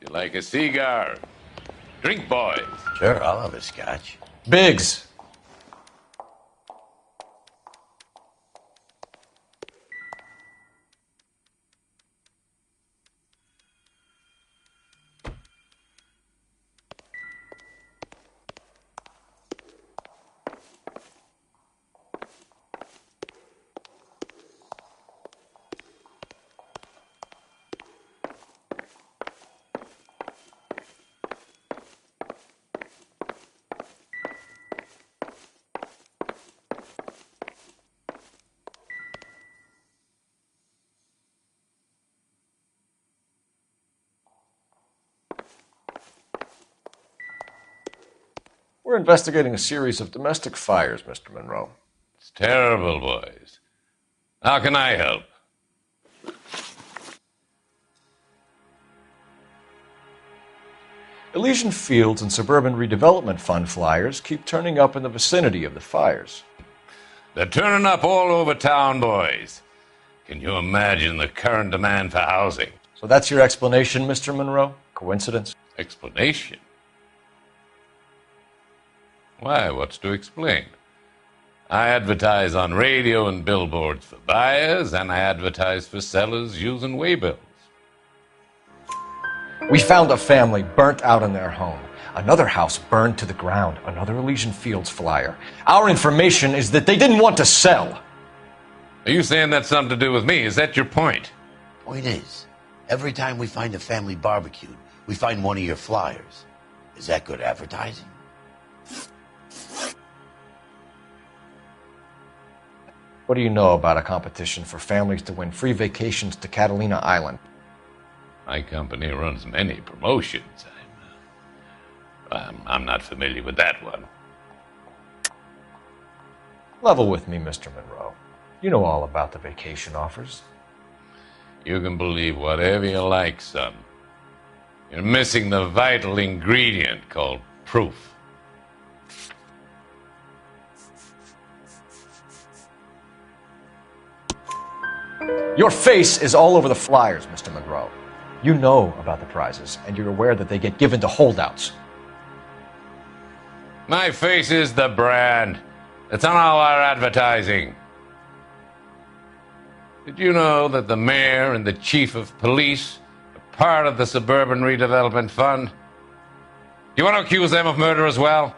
You like a cigar? Drink, boys. Sure, I'll have a scotch. Biggs. We're investigating a series of domestic fires, Mr. Monroe. It's terrible, boys. How can I help? Elysian Fields and Suburban Redevelopment Fund flyers keep turning up in the vicinity of the fires. They're turning up all over town, boys. Can you imagine the current demand for housing? So that's your explanation, Mr. Monroe? Coincidence? Explanation? Why, what's to explain? I advertise on radio and billboards for buyers, and I advertise for sellers using waybills. We found a family burnt out in their home. Another house burned to the ground. Another Elysian Fields flyer. Our information is that they didn't want to sell. Are you saying that's something to do with me? Is that your point? Point is, every time we find a family barbecued, we find one of your flyers. Is that good advertising? What do you know about a competition for families to win free vacations to Catalina Island? My company runs many promotions. I'm not familiar with that one. Level with me, Mr. Monroe. You know all about the vacation offers. You can believe whatever you like, son. You're missing the vital ingredient called proof. Your face is all over the flyers, Mr. Monroe. You know about the prizes, and you're aware that they get given to holdouts. My face is the brand. It's on all our advertising. Did you know that the mayor and the chief of police are part of the Suburban Redevelopment Fund? Do you want to accuse them of murder as well?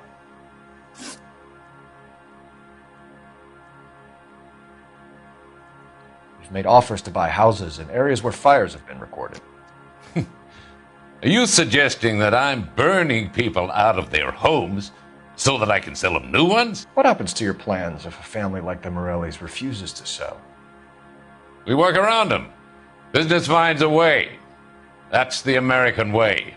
We've made offers to buy houses in areas where fires have been recorded. Are you suggesting that I'm burning people out of their homes so that I can sell them new ones? What happens to your plans if a family like the Morellis refuses to sell? We work around them. Business finds a way. That's the American way.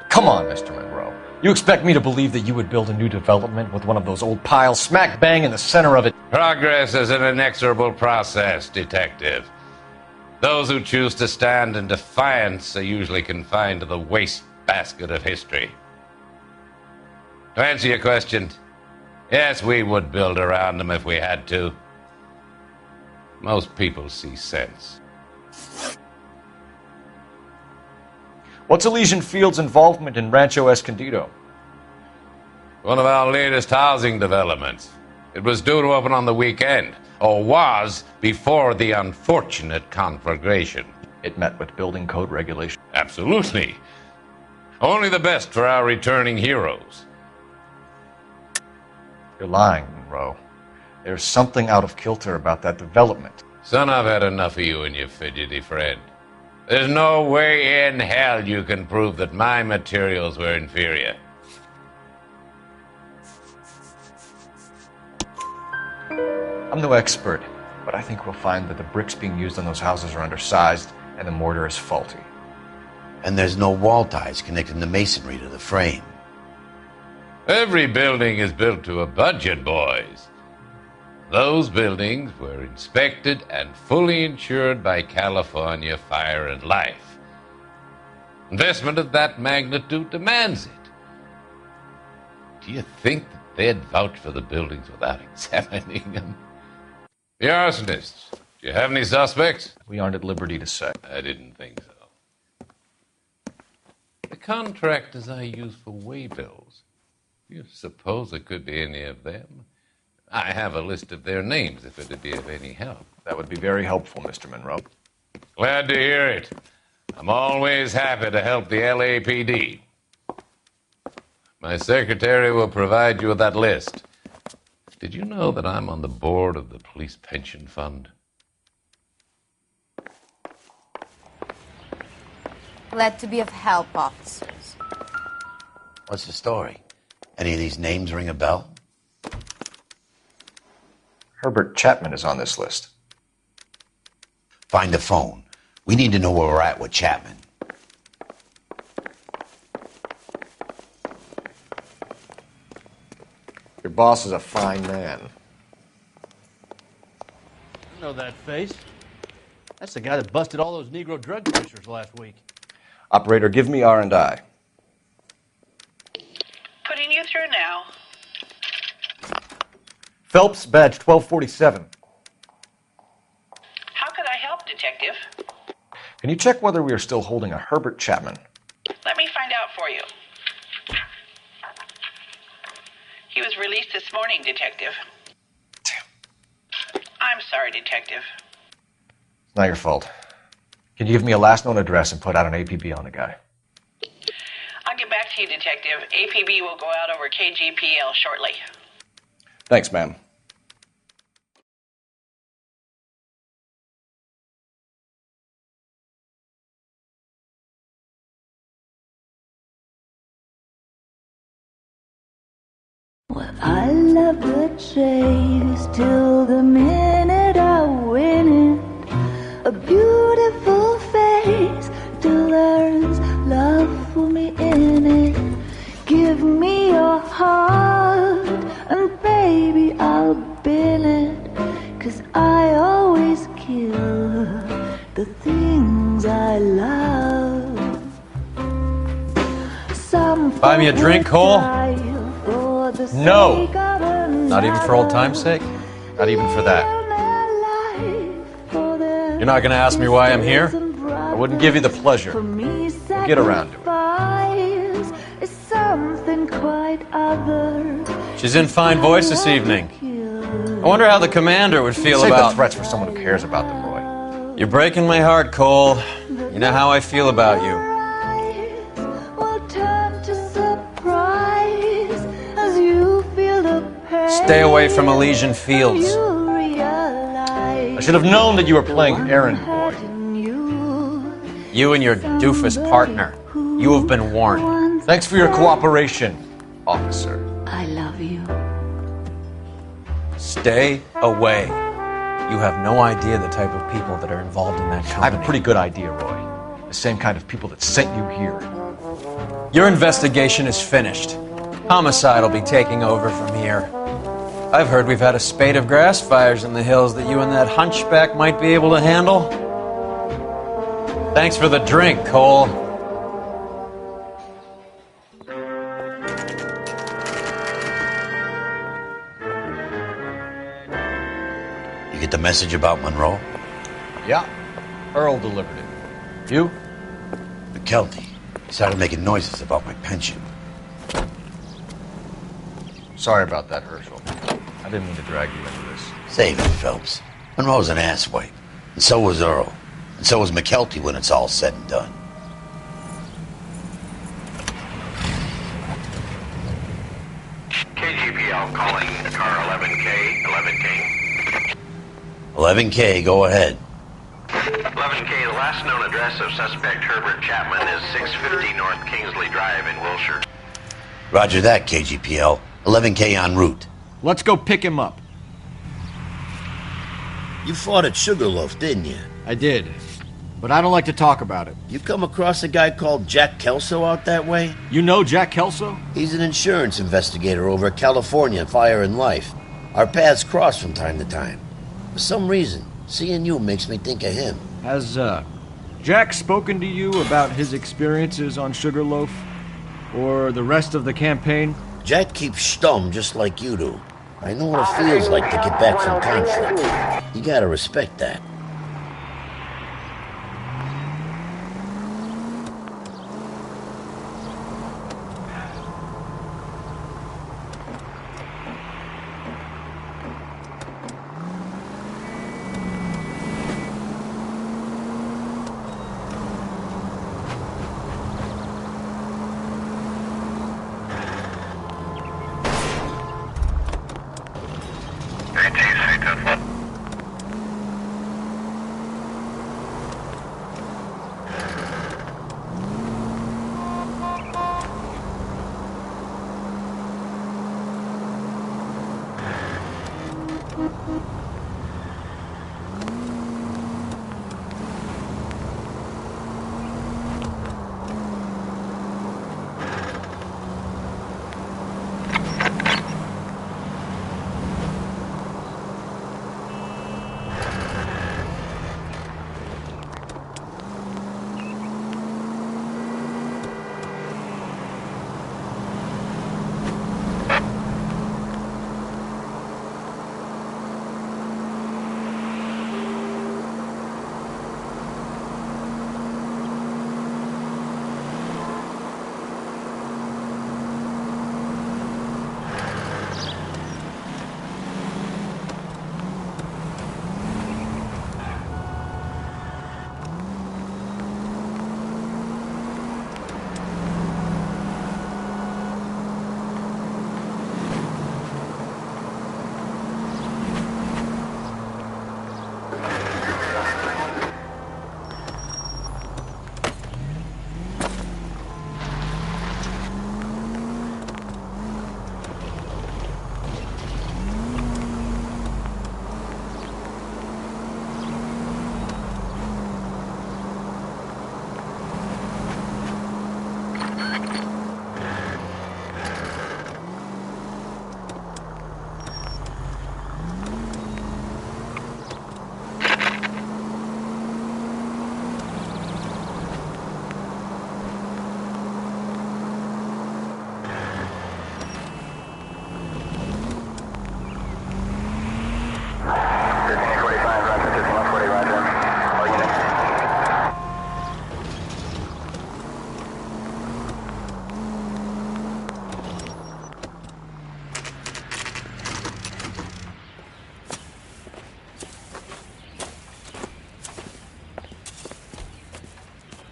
Come on, Mr. Monroe. You expect me to believe that you would build a new development with one of those old piles smack bang in the center of it? Progress is an inexorable process, detective. Those who choose to stand in defiance are usually confined to the wastebasket of history. To answer your question, yes, we would build around them if we had to. Most people see sense. What's Elysian Fields' involvement in Rancho Escondido? One of our latest housing developments. It was due to open on the weekend, or was before the unfortunate conflagration. It met with building code regulations. Absolutely. Only the best for our returning heroes. You're lying, Monroe. There's something out of kilter about that development. Son, I've had enough of you and your fidgety friend. There's no way in hell you can prove that my materials were inferior. I'm no expert, but I think we'll find that the bricks being used on those houses are undersized and the mortar is faulty. And there's no wall ties connecting the masonry to the frame. Every building is built to a budget, boys. Those buildings were inspected and fully insured by California Fire and Life. Investment of that magnitude demands it. Do you think that they'd vouch for the buildings without examining them? The arsonists, do you have any suspects? We aren't at liberty to say. I didn't think so. The contractors I use for waybills, do you suppose it could be any of them? I have a list of their names if it'd be of any help. That would be very helpful, Mr. Monroe. Glad to hear it. I'm always happy to help the LAPD. My secretary will provide you with that list. Did you know that I'm on the board of the police pension fund? Glad to be of help, officers. What's the story? Any of these names ring a bell? Herbert Chapman is on this list. Find the phone. We need to know where we're at with Chapman. Your boss is a fine man. I know that face. That's the guy that busted all those Negro drug pushers last week. Operator, give me R&I. Putting you through now. Phelps, badge 1247. How could I help, Detective? Can you check whether we are still holding a Herbert Chapman? Let me find out for you. He was released this morning, Detective. I'm sorry, Detective. It's not your fault. Can you give me a last known address and put out an APB on the guy? I'll get back to you, Detective. APB will go out over KGPL shortly. Thanks, ma'am. Well, I love the chase till the minute I win it. A beautiful face till there's love for me in it. Give me your heart and baby I'll bin it. 'Cause I always kill the things I love. Some Buy me a drink, Cole? No. Not even for old time's sake? Not even for that. You're not going to ask me why I'm here? I wouldn't give you the pleasure. We'll get around to it. She's in fine voice this evening. I wonder how the commander would feel Save about... the threats for someone who cares about them, Roy. You're breaking my heart, Cole. You know how I feel about you. Stay away from Elysian Fields. I should have known that you were playing errand boy. You and your doofus partner. You have been warned. Thanks for your cooperation, officer. I love you. Stay away. You have no idea the type of people that are involved in that company. I have a pretty good idea, Roy. The same kind of people that sent you here. Your investigation is finished. Homicide will be taking over from here. I've heard we've had a spate of grass fires in the hills that you and that hunchback might be able to handle. Thanks for the drink, Cole. You get the message about Monroe? Yeah. Earl delivered it. You? McKelty. He started making noises about my pension. Sorry about that, Herschel. I didn't mean to drag you into this. Save it, Phelps. Monroe's an asswipe. And so was Earl. And so was McKelty when it's all said and done. KGPL calling car 11K, 11K. 11K, go ahead. 11K, the last known address of suspect Herbert Chapman is 650 North Kingsley Drive in Wilshire. Roger that, KGPL. 11K en route. Let's go pick him up. You fought at Sugarloaf, didn't you? I did, but I don't like to talk about it. You come across a guy called Jack Kelso out that way? You know Jack Kelso? He's an insurance investigator over at California Fire and Life. Our paths cross from time to time. For some reason, seeing you makes me think of him. Has, Jack spoken to you about his experiences on Sugarloaf? Or the rest of the campaign? Jack keeps stum just like you do. I know what it feels like to get back from conflict. You gotta respect that.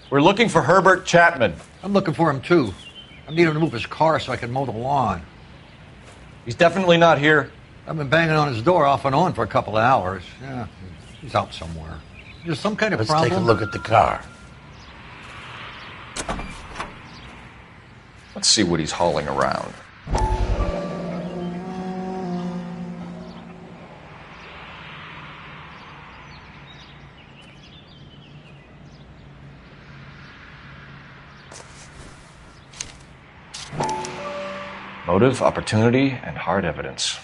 We're looking for Herbert Chapman. I'm looking for him, too. I need him to move his car so I can mow the lawn. He's definitely not here. I've been banging on his door off and on for a couple of hours. Yeah, he's out somewhere. There's some kind of Let's problem. take a look at the car. Let's see what he's hauling around. Motive, opportunity, and hard evidence.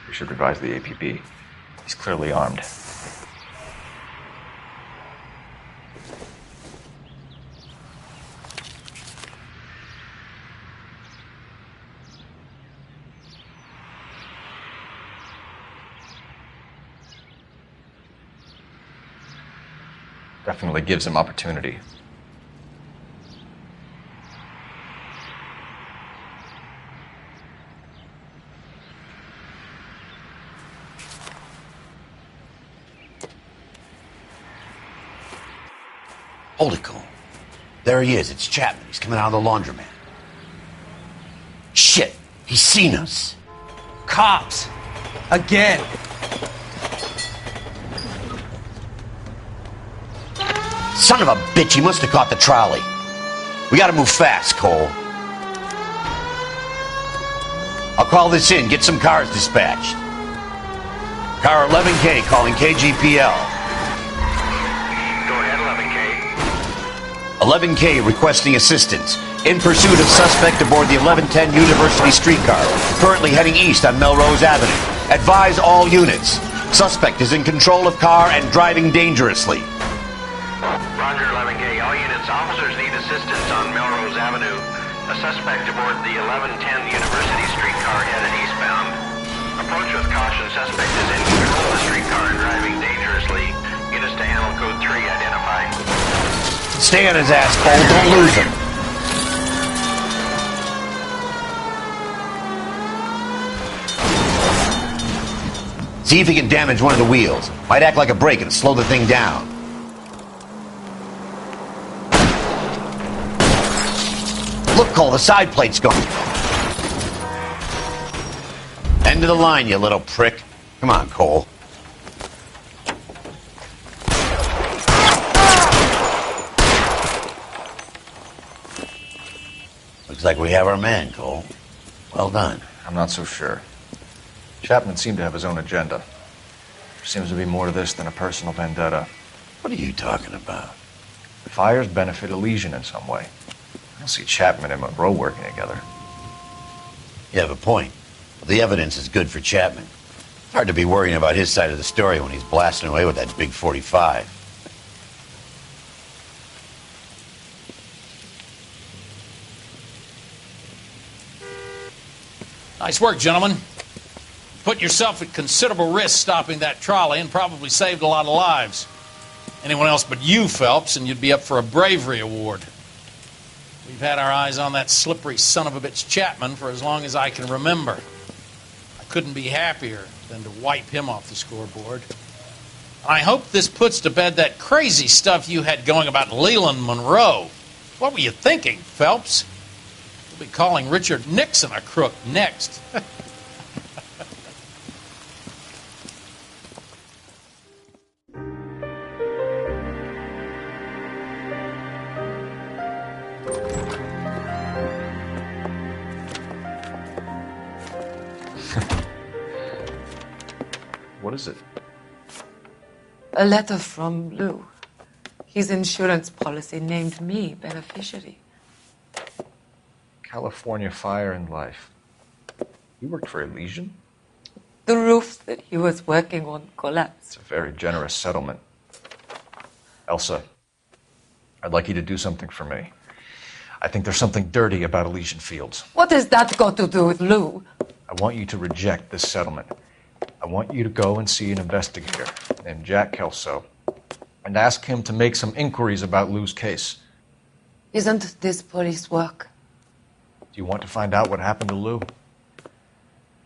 We should revise the APB. He's clearly armed. Definitely gives him opportunity. Hold it, Cole. There he is. It's Chapman. He's coming out of the laundromat. Shit! He's seen us. Cops! Again! Son of a bitch, he must have caught the trolley. We gotta move fast, Cole. I'll call this in, get some cars dispatched. Car 11K calling KGPL. Go ahead, 11K. 11K requesting assistance. In pursuit of suspect aboard the 1110 University streetcar. Currently heading east on Melrose Avenue. Advise all units. Suspect is in control of car and driving dangerously. Roger, 11K. All units, officers need assistance on Melrose Avenue. A suspect aboard the 1110 University streetcar headed eastbound. Approach with caution. Suspect is in control of the streetcar and driving dangerously. Units to handle code 3 identified. Stay on his ass, Cole. Don't lose him. See if he can damage one of the wheels. Might act like a brake and slow the thing down. Look, Cole, the side plate's going. End of the line, you little prick. Come on, Cole. Looks like we have our man, Cole. Well done. I'm not so sure. Chapman seemed to have his own agenda. There seems to be more to this than a personal vendetta. What are you talking about? The fires benefit Elysian in some way. I don't see Chapman and Monroe working together. You have a point. The evidence is good for Chapman. It's hard to be worrying about his side of the story when he's blasting away with that big 45. Nice work, gentlemen. Put yourself at considerable risk stopping that trolley and probably saved a lot of lives. Anyone else but you, Phelps, and you'd be up for a bravery award. We've had our eyes on that slippery son of a bitch Chapman for as long as I can remember. I couldn't be happier than to wipe him off the scoreboard. And I hope this puts to bed that crazy stuff you had going about Leland Monroe. What were you thinking, Phelps? We'll be calling Richard Nixon a crook next. What is it? A letter from Lou. His insurance policy named me beneficiary. California Fire and Life. You worked for Elysian? The roof that he was working on collapsed. It's a very generous settlement. Elsa, I'd like you to do something for me. I think there's something dirty about Elysian Fields. What has that got to do with Lou? I want you to reject this settlement. I want you to go and see an investigator named Jack Kelso and ask him to make some inquiries about Lou's case. Isn't this police work? Do you want to find out what happened to Lou?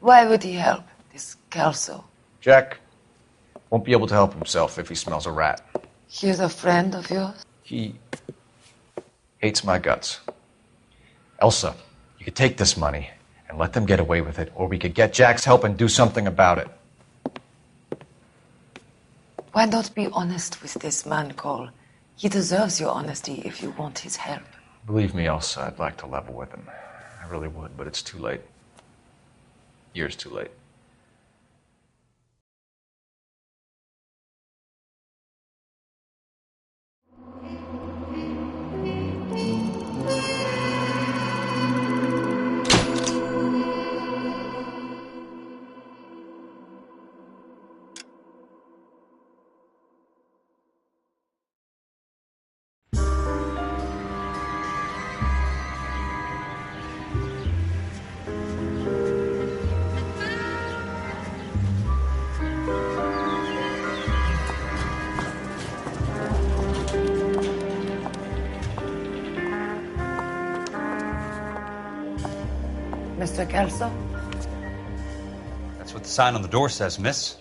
Why would he help, this Kelso? Jack won't be able to help himself if he smells a rat. He's a friend of yours? He hates my guts. Elsa, you could take this money and let them get away with it, or we could get Jack's help and do something about it. Why not be honest with this man, Cole? He deserves your honesty if you want his help. Believe me, Elsa, I'd like to level with him. I really would, but it's too late. Years too late. Mr. Kelso? That's what the sign on the door says, miss.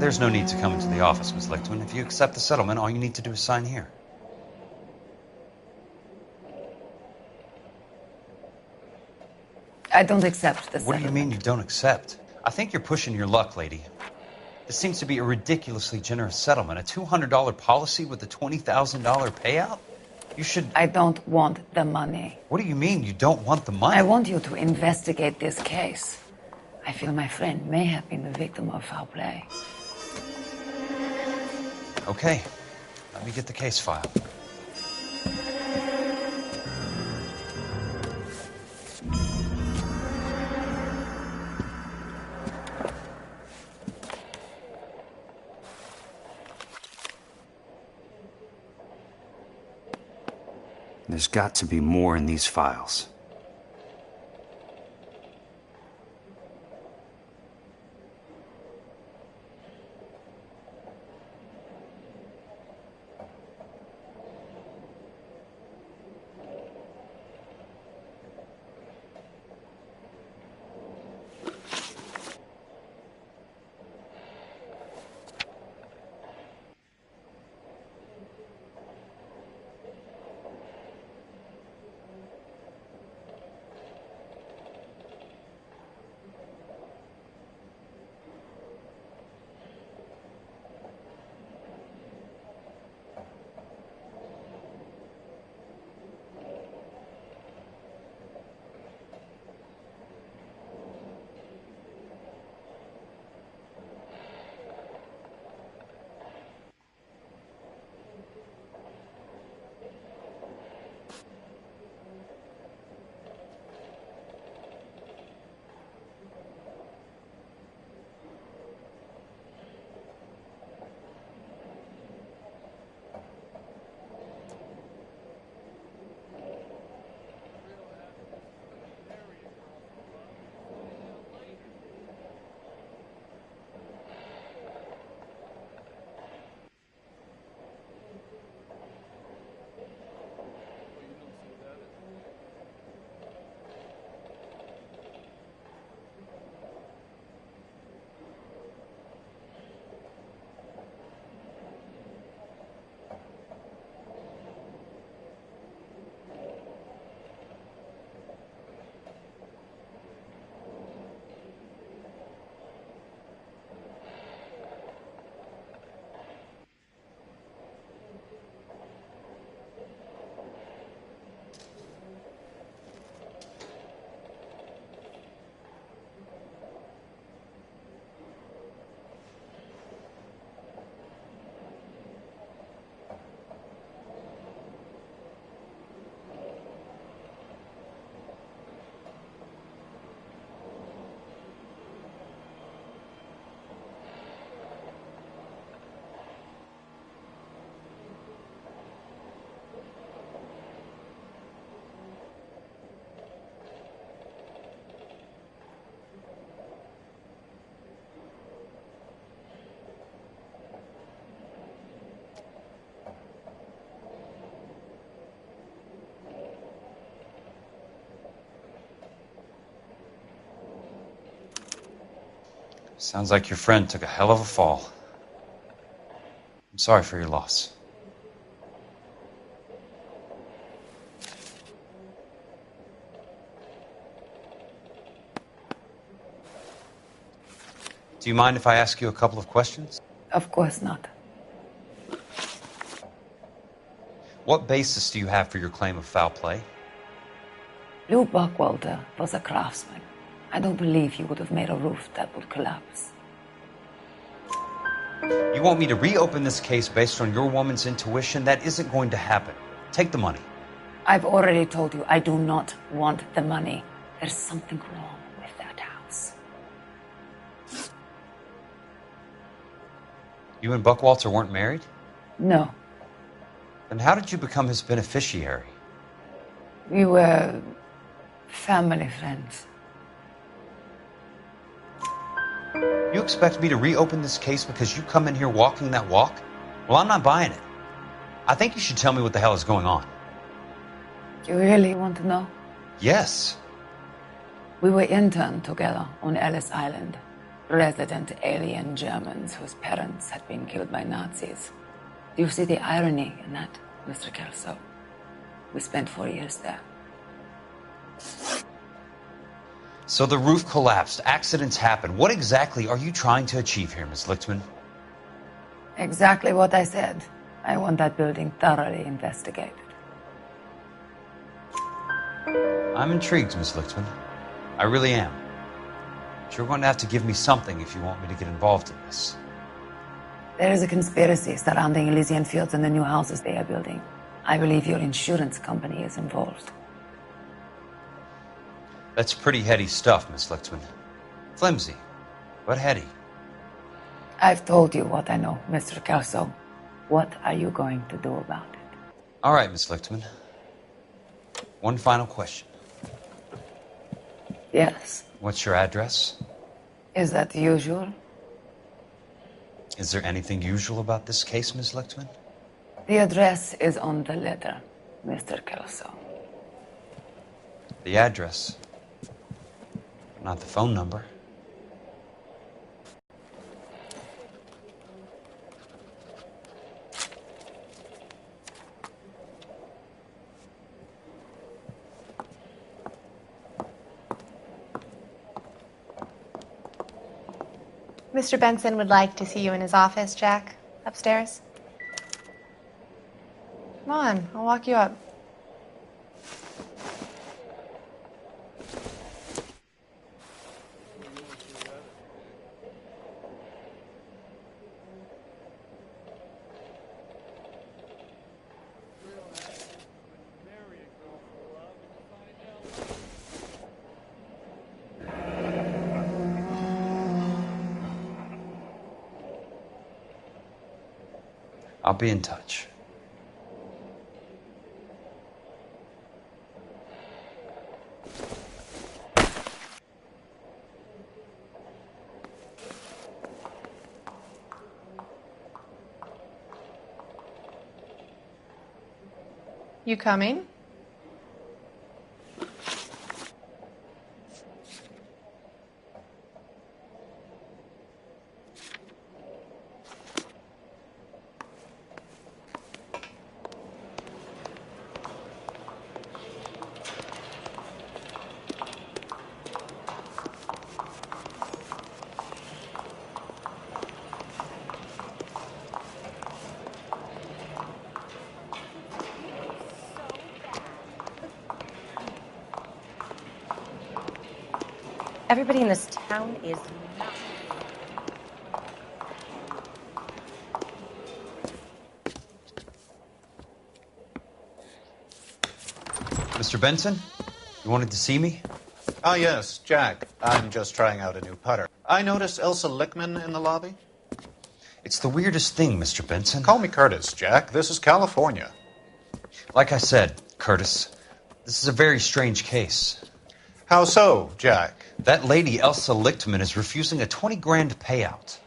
There's no need to come into the office, Ms. Lichtman. If you accept the settlement, all you need to do is sign here. I don't accept this. What do you mean you don't accept? I think you're pushing your luck, lady. This seems to be a ridiculously generous settlement. A $200 policy with a $20,000 payout? You should... I don't want the money. What do you mean you don't want the money? I want you to investigate this case. I feel my friend may have been the victim of foul play. Okay. Let me get the case file. There's got to be more in these files. Sounds like your friend took a hell of a fall. I'm sorry for your loss. Do you mind if I ask you a couple of questions? Of course not. What basis do you have for your claim of foul play? Lou Buckwalter was a craftsman. I don't believe he would have made a roof that would collapse. You want me to reopen this case based on your woman's intuition? That isn't going to happen. Take the money. I've already told you I do not want the money. There's something wrong with that house. You and Buckwalter weren't married? No. Then how did you become his beneficiary? We were family friends. You expect me to reopen this case because you come in here walking that walk? Well, I'm not buying it. I think you should tell me what the hell is going on. You really want to know? Yes. We were interned together on Ellis Island. resident alien Germans whose parents had been killed by Nazis. Do you see the irony in that, Mr. Kelso? We spent 4 years there. So the roof collapsed, accidents happen. What exactly are you trying to achieve here, Miss Lichtman? Exactly what I said. I want that building thoroughly investigated. I'm intrigued, Miss Lichtman. I really am. But you're going to have to give me something if you want me to get involved in this. There is a conspiracy surrounding Elysian Fields and the new houses they are building. I believe your insurance company is involved. That's pretty heady stuff, Miss Lichtman. Flimsy, but heady. I've told you what I know, Mr. Kelso. What are you going to do about it? All right, Miss Lichtman. One final question. Yes. What's your address? Is that usual? Is there anything usual about this case, Miss Lichtman? The address is on the letter, Mr. Kelso. The address, not the phone number. Mr. Benson would like to see you in his office, Jack. Upstairs. Come on, I'll walk you up. I'll be in touch. You coming? Everybody in this town is nuts. Mr. Benson, you wanted to see me? Ah, yes, Jack. I'm just trying out a new putter. I noticed Elsa Lichtman in the lobby. It's the weirdest thing, Mr. Benson. Call me Curtis, Jack. This is California. Like I said, Curtis, this is a very strange case. How so, Jack? That lady, Elsa Lichtman, is refusing a 20 grand payout.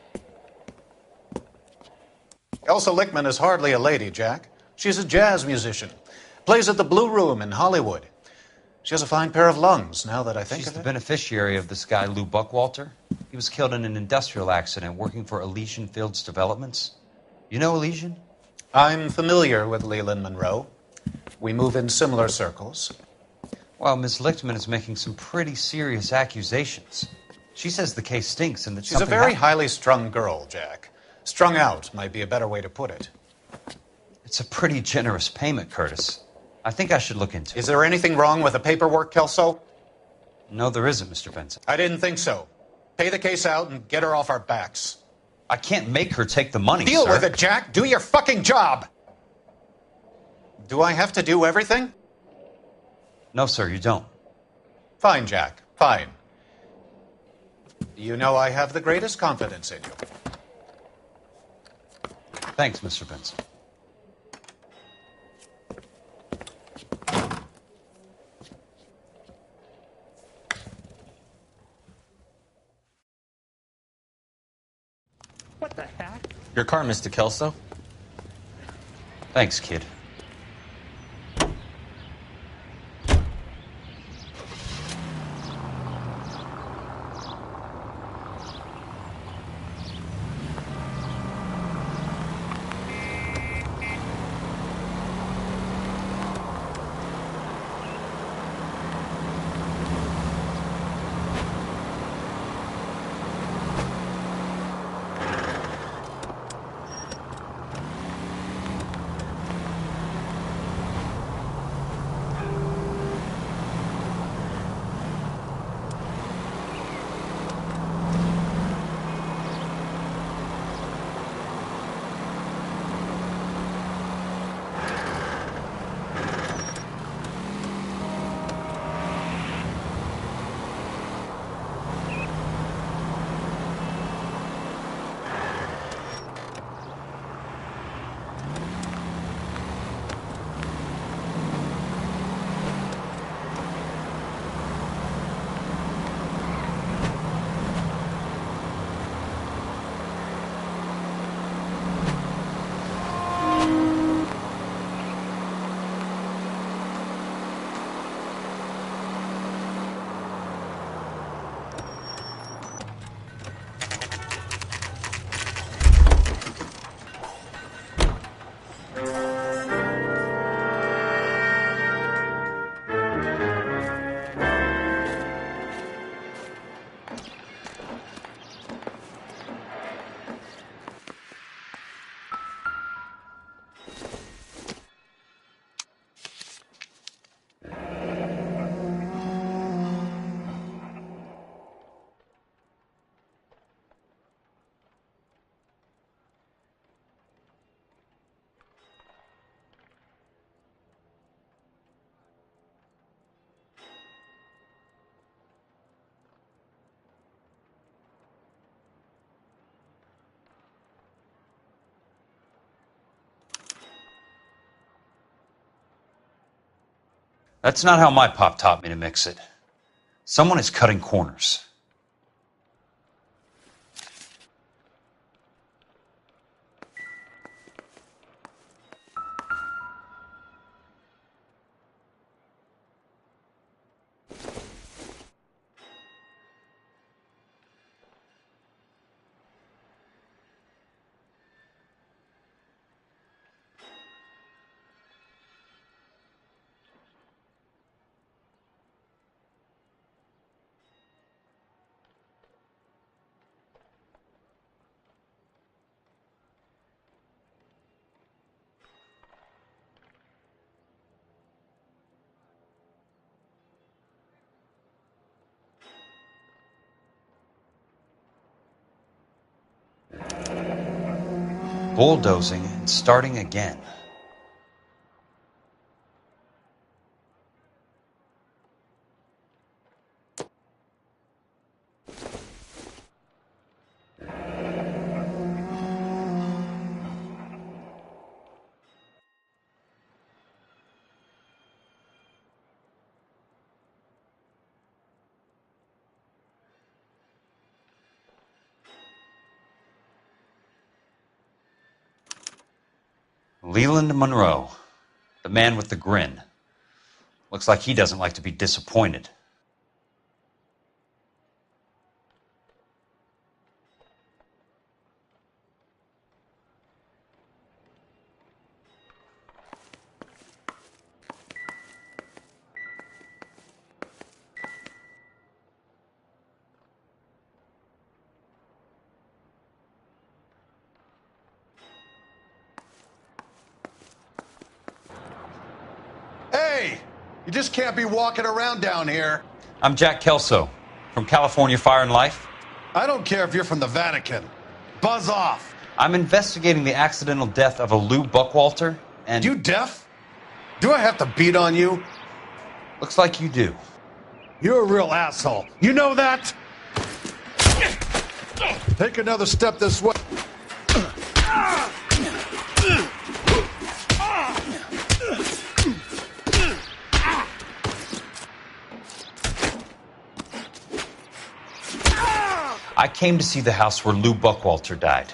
Elsa Lichtman is hardly a lady, Jack. She's a jazz musician. Plays at the Blue Room in Hollywood. She has a fine pair of lungs, now that I think of it. She's the beneficiary of this guy, Lou Buckwalter. He was killed in an industrial accident working for Elysian Fields Developments. You know Elysian? I'm familiar with Leland Monroe. We move in similar circles. Well, Miss Lichtman is making some pretty serious accusations. She says the case stinks and that she's a very highly strung girl, Jack. Strung out might be a better way to put it. It's a pretty generous payment, Curtis. I think I should look into it. Is there anything wrong with the paperwork, Kelso? No, there isn't, Mr. Benson. I didn't think so. Pay the case out and get her off our backs. I can't make her take the money, Deal sir. with it, Jack. Do your fucking job. Do I have to do everything? No, sir, you don't. Fine, Jack. Fine. You know I have the greatest confidence in you. Thanks, Mr. Benson. What the heck? Your car, Mr. Kelso. Thanks, kid. That's not how my pop taught me to mix it. Someone is cutting corners. Bulldozing and starting again. Leland Monroe, the man with the grin. Looks like he doesn't like to be disappointed. Hey! You just can't be walking around down here. I'm Jack Kelso, from California Fire and Life. I don't care if you're from the Vatican. Buzz off. I'm investigating the accidental death of a Lou Buckwalter, and... You deaf? Do I have to beat on you? Looks like you do. You're a real asshole. You know that? Take another step this way. I came to see the house where Lou Buckwalter died.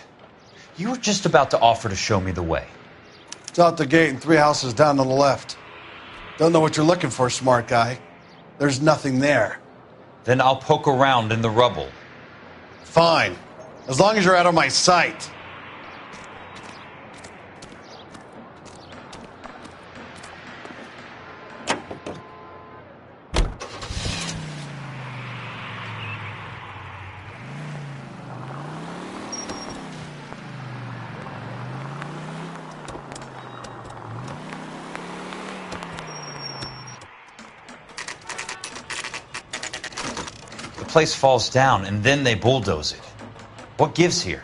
You were just about to offer to show me the way. It's out the gate and 3 houses down on the left. Don't know what you're looking for, smart guy. There's nothing there. Then I'll poke around in the rubble. Fine. As long as you're out of my sight. The place falls down, and then they bulldoze it. What gives here?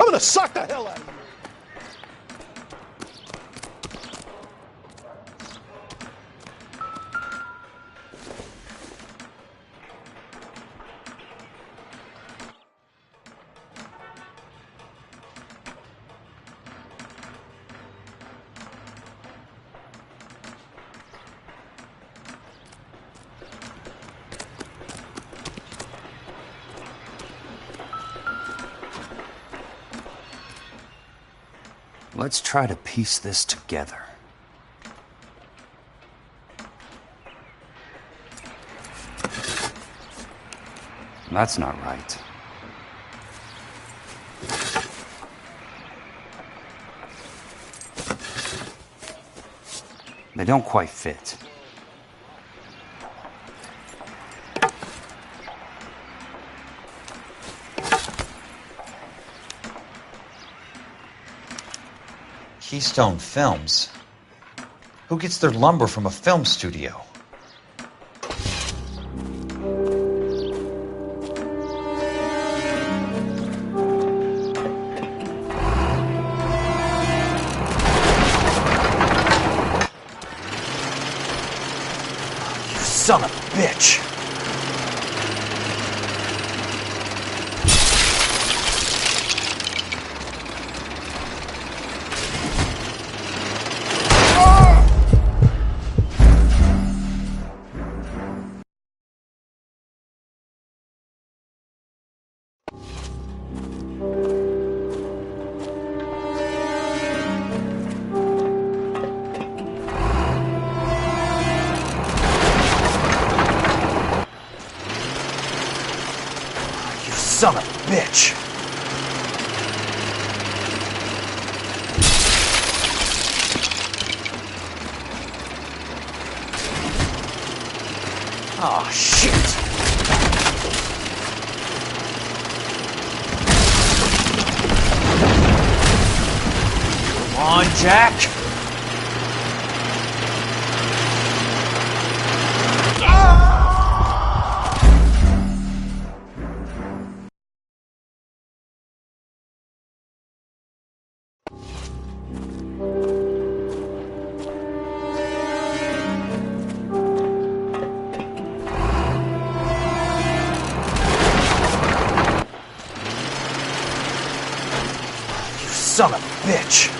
I'm gonna suck the hell out of you. Let's try to piece this together. That's not right. They don't quite fit. Keystone Films? Who gets their lumber from a film studio? You son of a bitch! Son of a bitch! Oh, shit! Come on, Jack! Son of a bitch!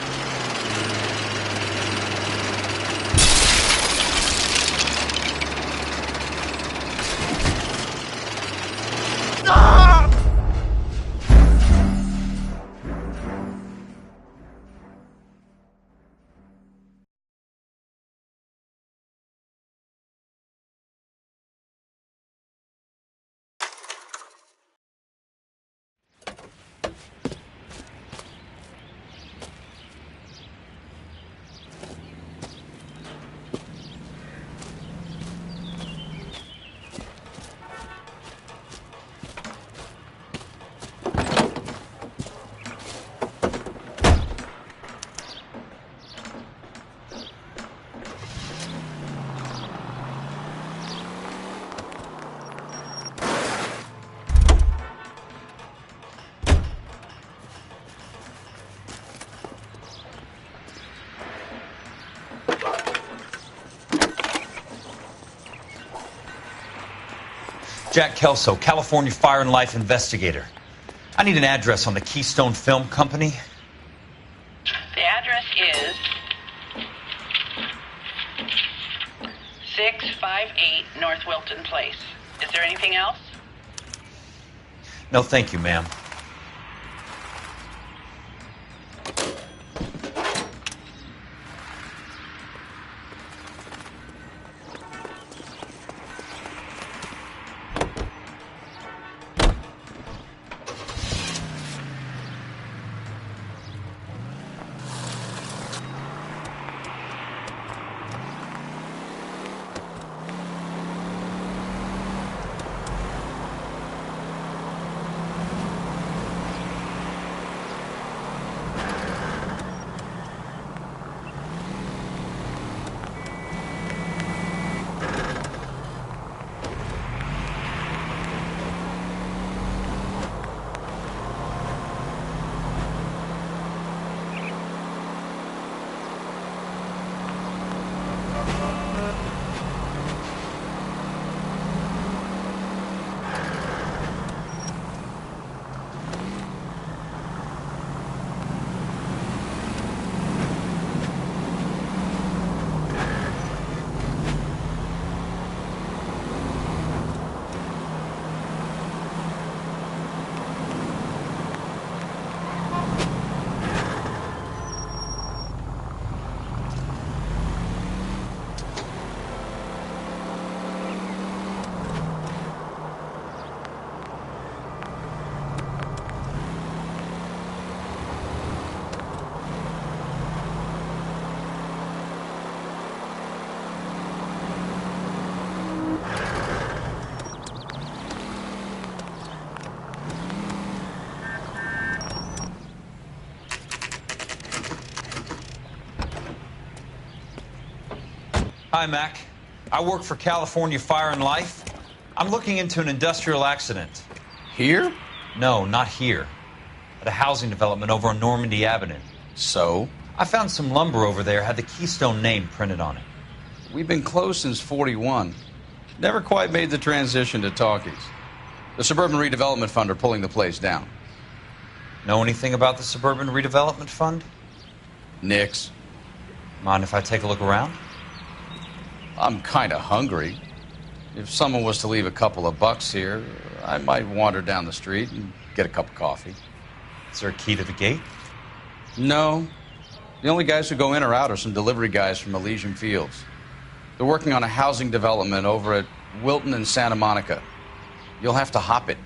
Jack Kelso, California Fire and Life investigator. I need an address on the Keystone Film Company. The address is 658 North Wilton Place. Is there anything else? No, thank you, ma'am. Hi, Mac. I work for California Fire and Life. I'm looking into an industrial accident. Here? No, not here. At a housing development over on Normandy Avenue. So? I found some lumber over there, had the Keystone name printed on it. We've been closed since '41. Never quite made the transition to talkies. The Suburban Redevelopment Fund are pulling the place down. Know anything about the Suburban Redevelopment Fund? Nix. Mind if I take a look around? I'm kind of hungry. If someone was to leave a couple of bucks here, I might wander down the street and get a cup of coffee. Is there a key to the gate? No. The only guys who go in or out are some delivery guys from Elysian Fields. They're working on a housing development over at Wilton and Santa Monica. You'll have to hop it.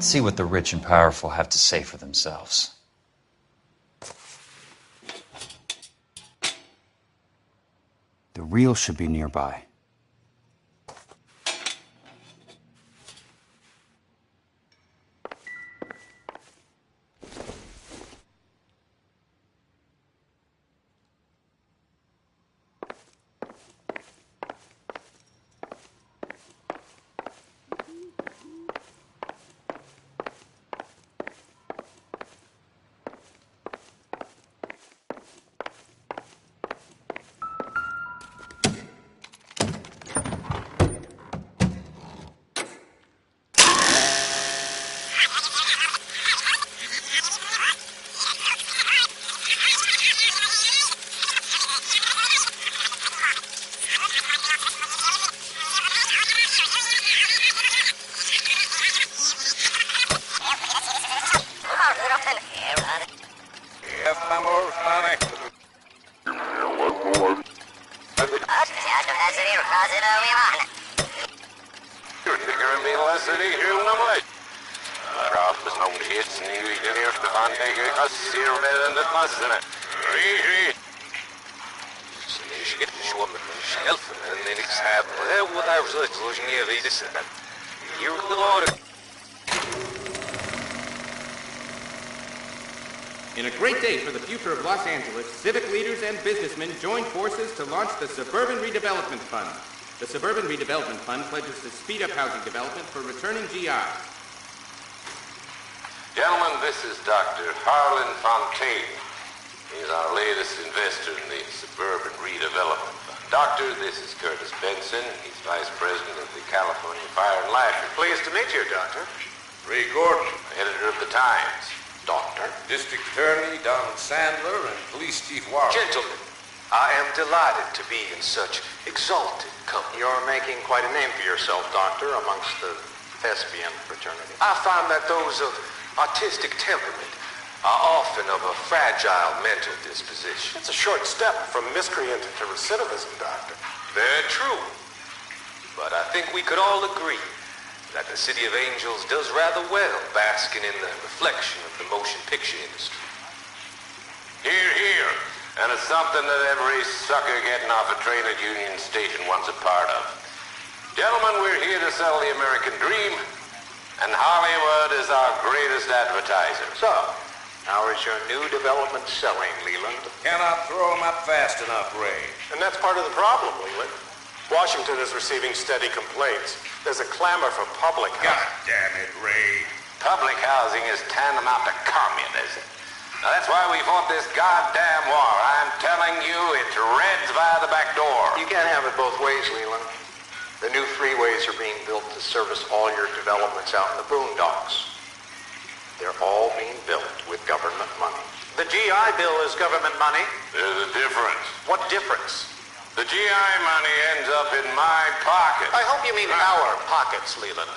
Let's see what the rich and powerful have to say for themselves. The real should be nearby. In a great day for the future of Los Angeles, civic leaders and businessmen join forces to launch the Suburban Redevelopment Fund. The Suburban Redevelopment Fund pledges to speed up housing development for returning GIs. Gentlemen, this is Dr. Harlan Fontaine. He's our latest investor in the Suburban Redevelopment Fund. Doctor, this is Curtis Benson. He's Vice President of the California Fire and Life. Pleased to meet you, Doctor. Ray Gordon, editor of the Times. Doctor. District Attorney Donald Sandler and Police Chief Warren. Gentlemen, I am delighted to be in such exalted company. You're making quite a name for yourself, Doctor, amongst the thespian fraternity. I find that those of artistic temperament are often of a fragile mental disposition. It's a short step from miscreant to recidivism, Doctor. Very true. But I think we could all agree that the City of Angels does rather well basking in the reflection of the motion picture industry. Hear, hear. And it's something that every sucker getting off a train at Union Station wants a part of. Gentlemen, we're here to sell the American dream, and Hollywood is our greatest advertiser. So, how is your new development selling, Leland? Cannot throw them up fast enough, Ray. And that's part of the problem, Leland. Washington is receiving steady complaints. There's a clamor for public housing. God damn it, Ray. Public housing is tantamount to communism. Now, that's why we fought this goddamn war. I'm telling you, it's Reds via the back door. You can't have it both ways, Leland. The new freeways are being built to service all your developments out in the boondocks. They're all being built with government money. The GI Bill is government money. There's a difference. What difference? The GI money ends up in my pocket. I hope you mean our pockets, Leland.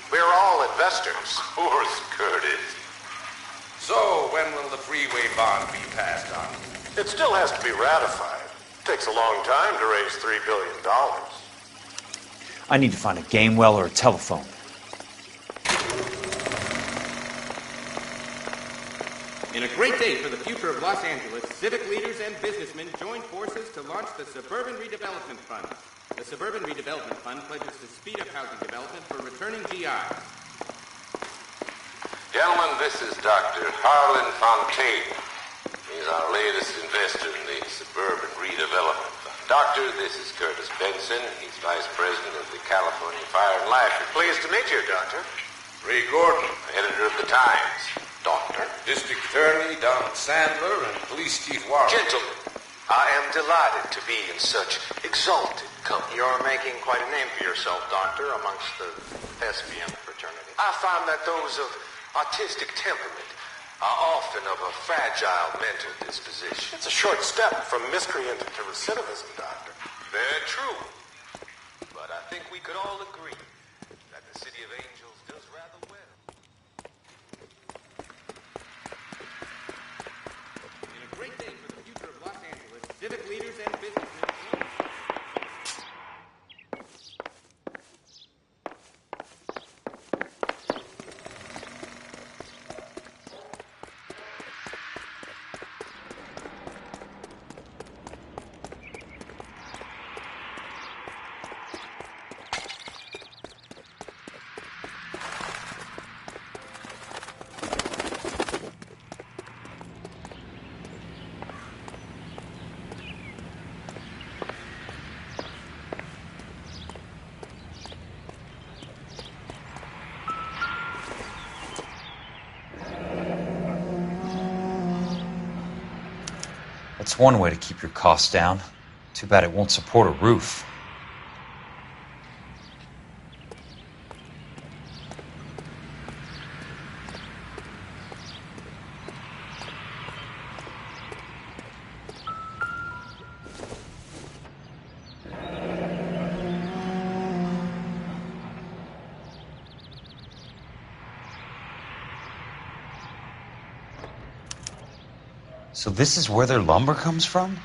We're all investors. Of course, Curtis. So, when will the freeway bond be passed on? It still has to be ratified. Takes a long time to raise $3 billion. I need to find a game well or a telephone. In a great day for the future of Los Angeles, civic leaders and businessmen joined forces to launch the Suburban Redevelopment Fund. The Suburban Redevelopment Fund pledges to speed up housing development for returning GIs. Gentlemen, this is Dr. Harlan Fontaine. He's our latest investor in the Suburban Redevelopment Fund. Doctor, this is Curtis Benson. He's Vice President of the California Fire and Life. Pleased to meet you, Doctor. Ray Gordon, editor of the Times. Doctor. District Attorney Don Sandler and Police Chief Warren. Gentlemen, I am delighted to be in such exalted company. You're making quite a name for yourself, Doctor, amongst the thespian fraternity. I find that those of artistic temperament are often of a fragile mental disposition. It's a short step from miscreant to recidivism, Doctor. Very true. But I think we could all agree that the City of Angels does rather well. In a great day for the future of Los Angeles, civic leaders and businessmen. That's one way to keep your costs down. Too bad it won't support a roof. So this is where their lumber comes from?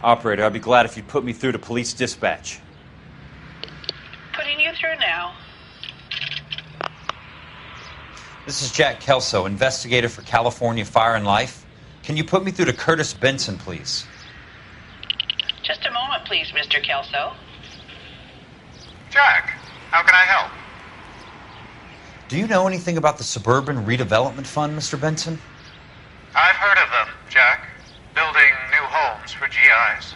Operator, I'd be glad if you'd put me through to police dispatch. Putting you through now. This is Jack Kelso, investigator for California Fire and Life. Can you put me through to Curtis Benson, please? Just a moment, please, Mr. Kelso. Jack, how can I help? Do you know anything about the Suburban Redevelopment Fund, Mr. Benson? I've heard of them, Jack. Building new homes for GIs.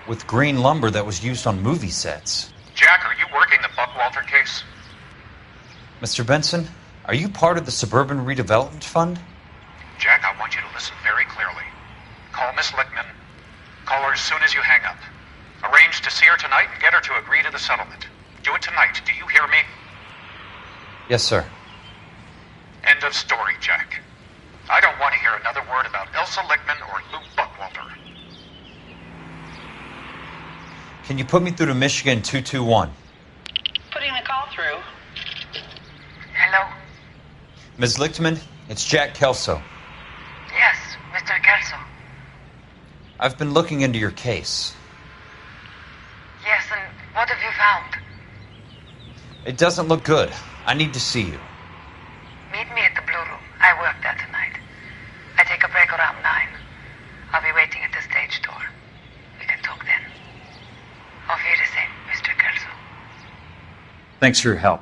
With green lumber that was used on movie sets. Jack, are you working the Buckwalter case? Mr. Benson, are you part of the Suburban Redevelopment Fund? Jack, I want you to listen very clearly. Call Miss Lickman. Call her as soon as you hang up. Arrange to see her tonight and get her to agree to the settlement. Do it tonight. Do you hear me? Yes, sir. End of story, Jack. I don't want to hear another word about Elsa Lickman or Lou Buckwalter. Can you put me through to Michigan 221? Putting the call through. Hello? Ms. Lichtman, it's Jack Kelso. Yes, Mr. Kelso. I've been looking into your case. Yes, and what have you found? It doesn't look good. I need to see you. Meet me at the Blue Room. I work there tonight. I take a break around 9. I'll be waiting at the stage door. We can talk then. Auf Wiedersehen, Mr. Kelso. Thanks for your help.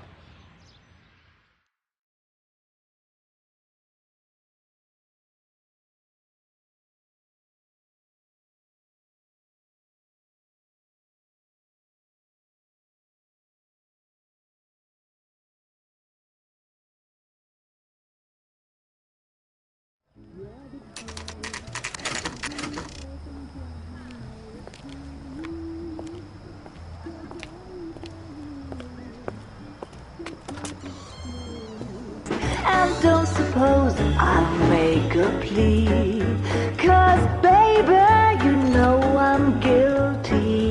plea. 'Cause baby, you know I'm guilty.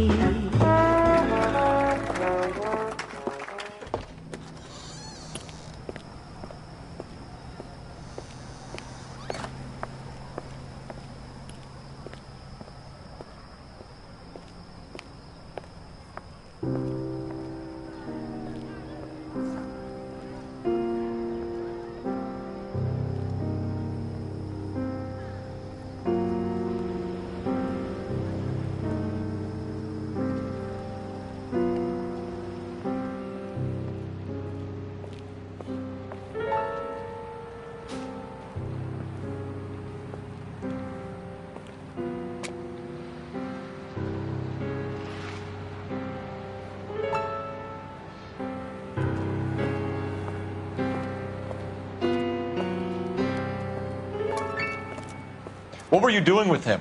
What were you doing with him?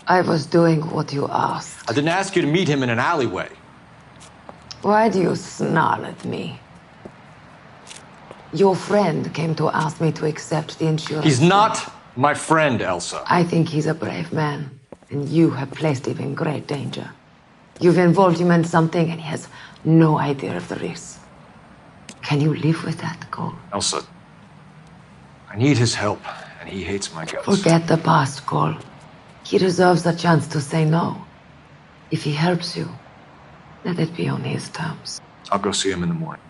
I was doing what you asked. I didn't ask you to meet him in an alleyway. Why do you snarl at me? Your friend came to ask me to accept the insurance. He's not my friend, Elsa. I think he's a brave man, and you have placed him in great danger. You've involved him in something, and he has no idea of the risk. Can you live with that, Cole? Elsa, I need his help, and he hates my guts. Forget the past, Cole. He deserves a chance to say no. If he helps you, let it be on his terms. I'll go see him in the morning.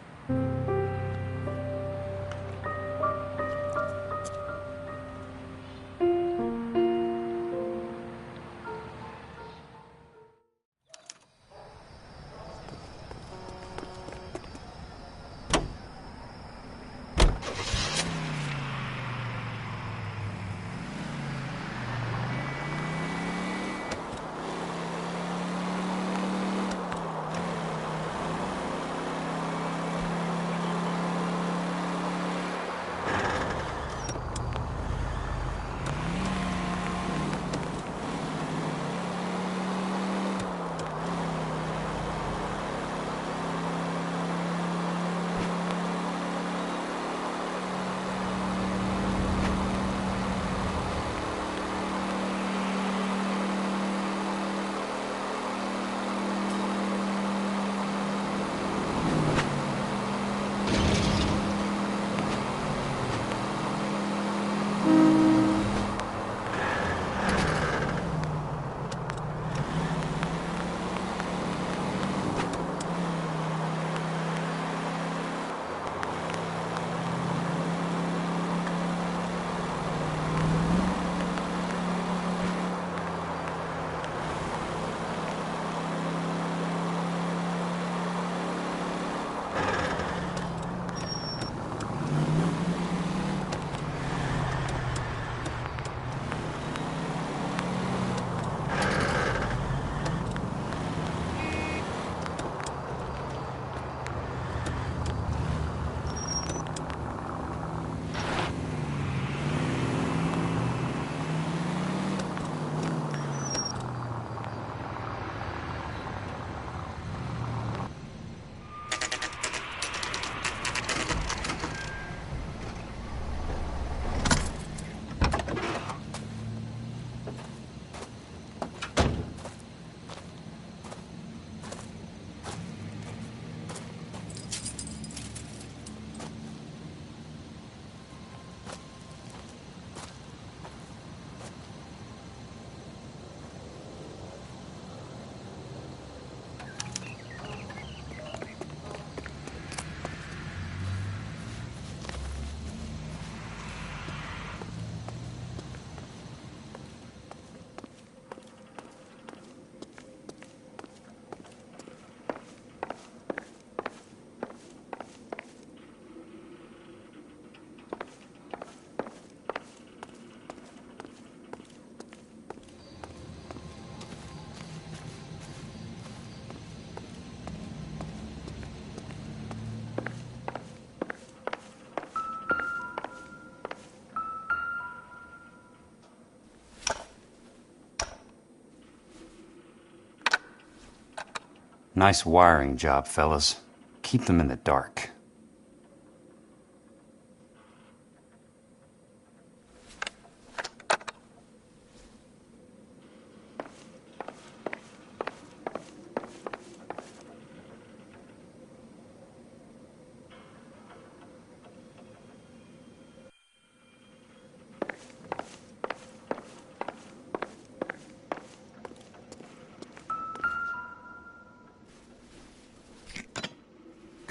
Nice wiring job, fellas. Keep them in the dark.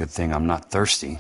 Good thing I'm not thirsty.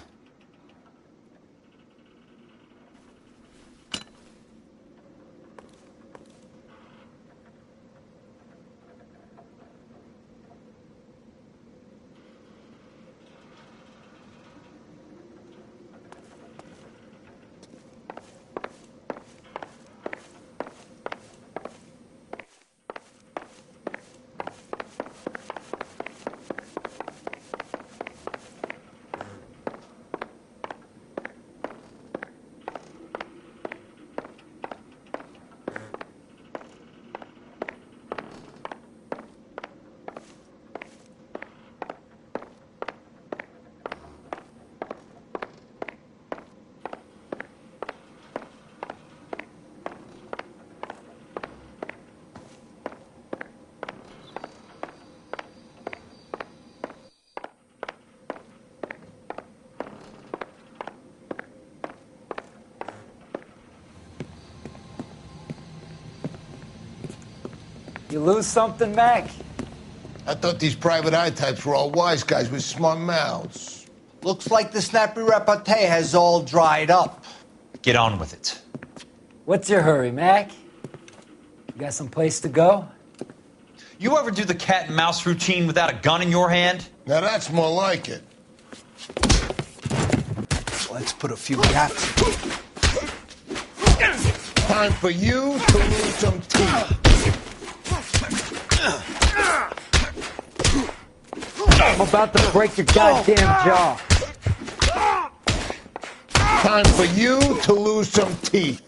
You lose something, Mac? I thought these private eye types were all wise guys with smart mouths. Looks like the snappy repartee has all dried up. Get on with it. What's your hurry, Mac? You got some place to go? You ever do the cat and mouse routine without a gun in your hand? Now that's more like it. Let's put a few gaps. Time for you to lose some teeth. I'm about to break your goddamn jaw. Time for you to lose some teeth.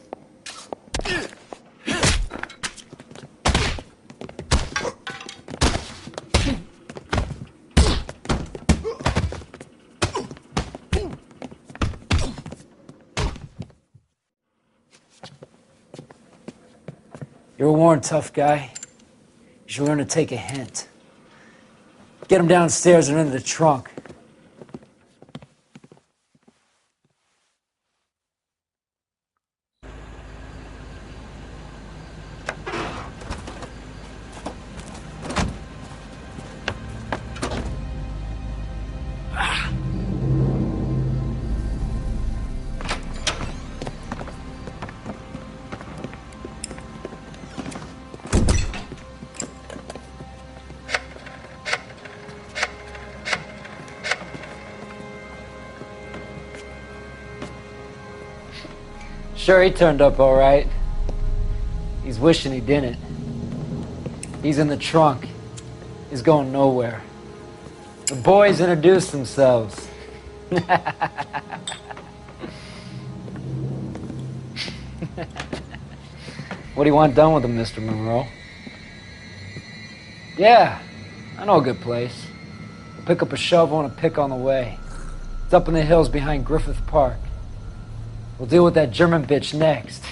You're a worn, tough guy. You should learn to take a hint. Get him downstairs and into the trunk. Sure, he turned up all right. He's wishing he didn't. He's in the trunk. He's going nowhere. The boys introduced themselves. What do you want done with him, Mr. Monroe? Yeah, I know a good place. Pick up a shovel and a pick on the way. It's up in the hills behind Griffith Park. We'll deal with that German bitch next.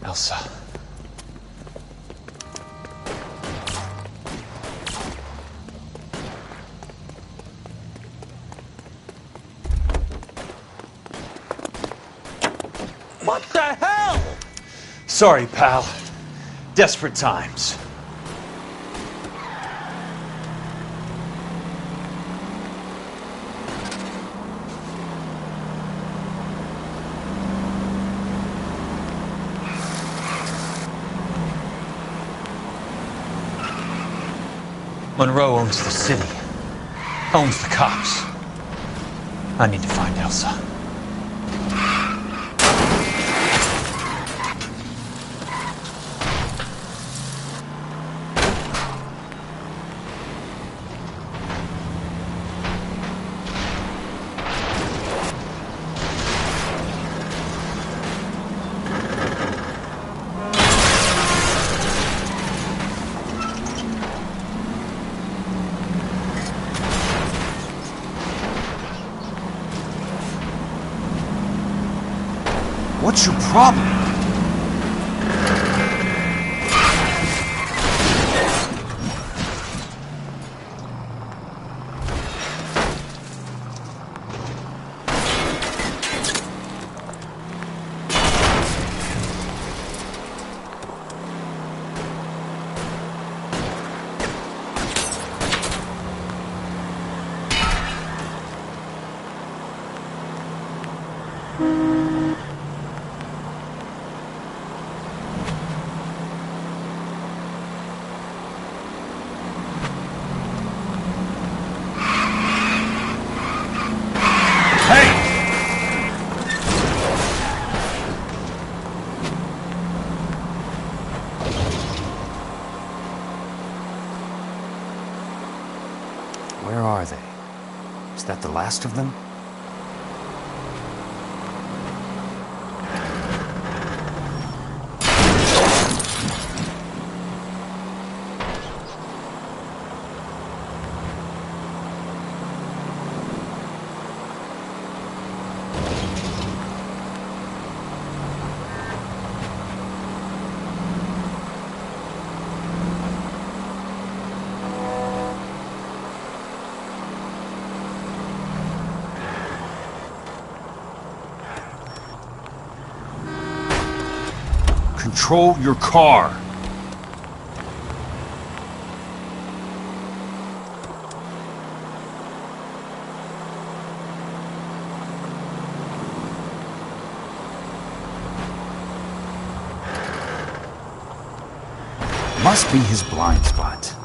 Elsa. What the hell? Sorry, pal. Desperate times. Monroe owns the city, owns the cops. I need to find Elsa. What's your problem? Where are they? Is that the last of them? Control your car. Must be his blind spot.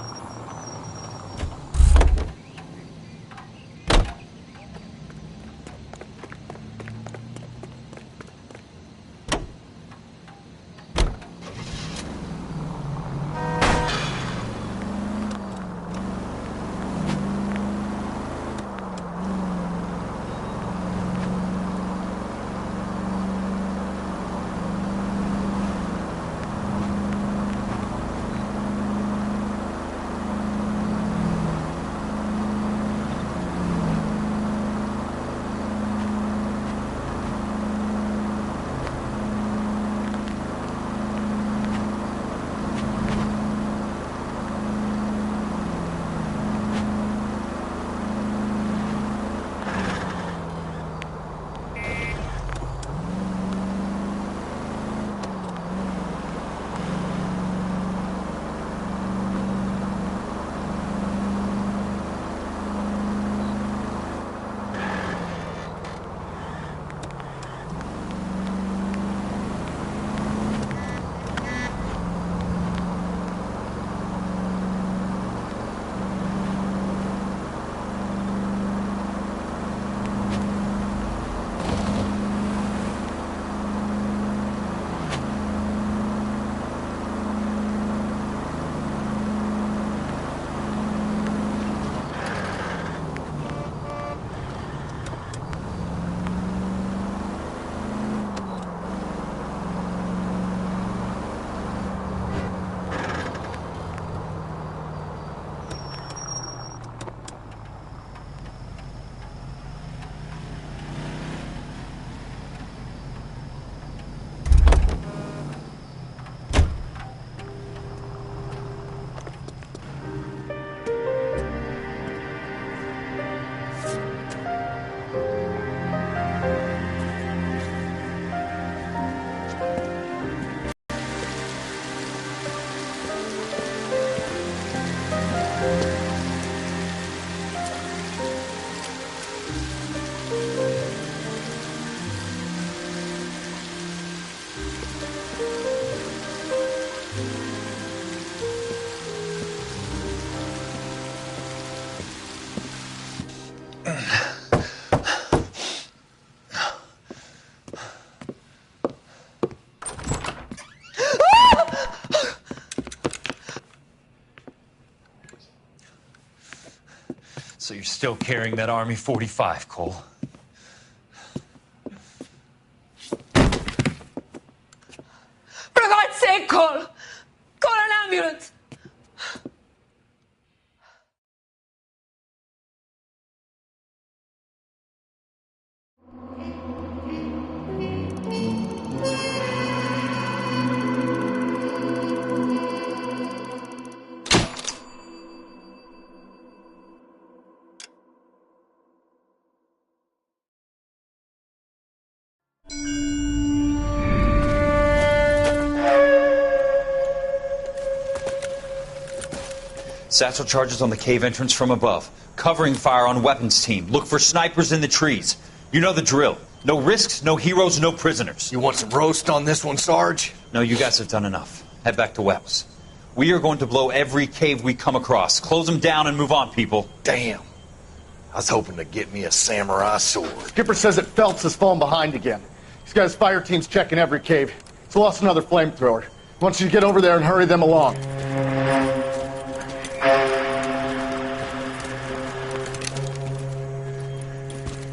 So you're still carrying that Army 45, Cole? For God's sake, Cole! Call an ambulance! Satchel charges on the cave entrance from above. Covering fire on weapons team. Look for snipers in the trees. You know the drill. No risks, no heroes, no prisoners. You want some roast on this one, Sarge? No, you guys have done enough. Head back to Wells. We are going to blow every cave we come across. Close them down and move on, people. Damn. I was hoping to get me a samurai sword. Skipper says that Phelps has fallen behind again. He's got his fire teams checking every cave. He's lost another flamethrower. He wants you to get over there and hurry them along.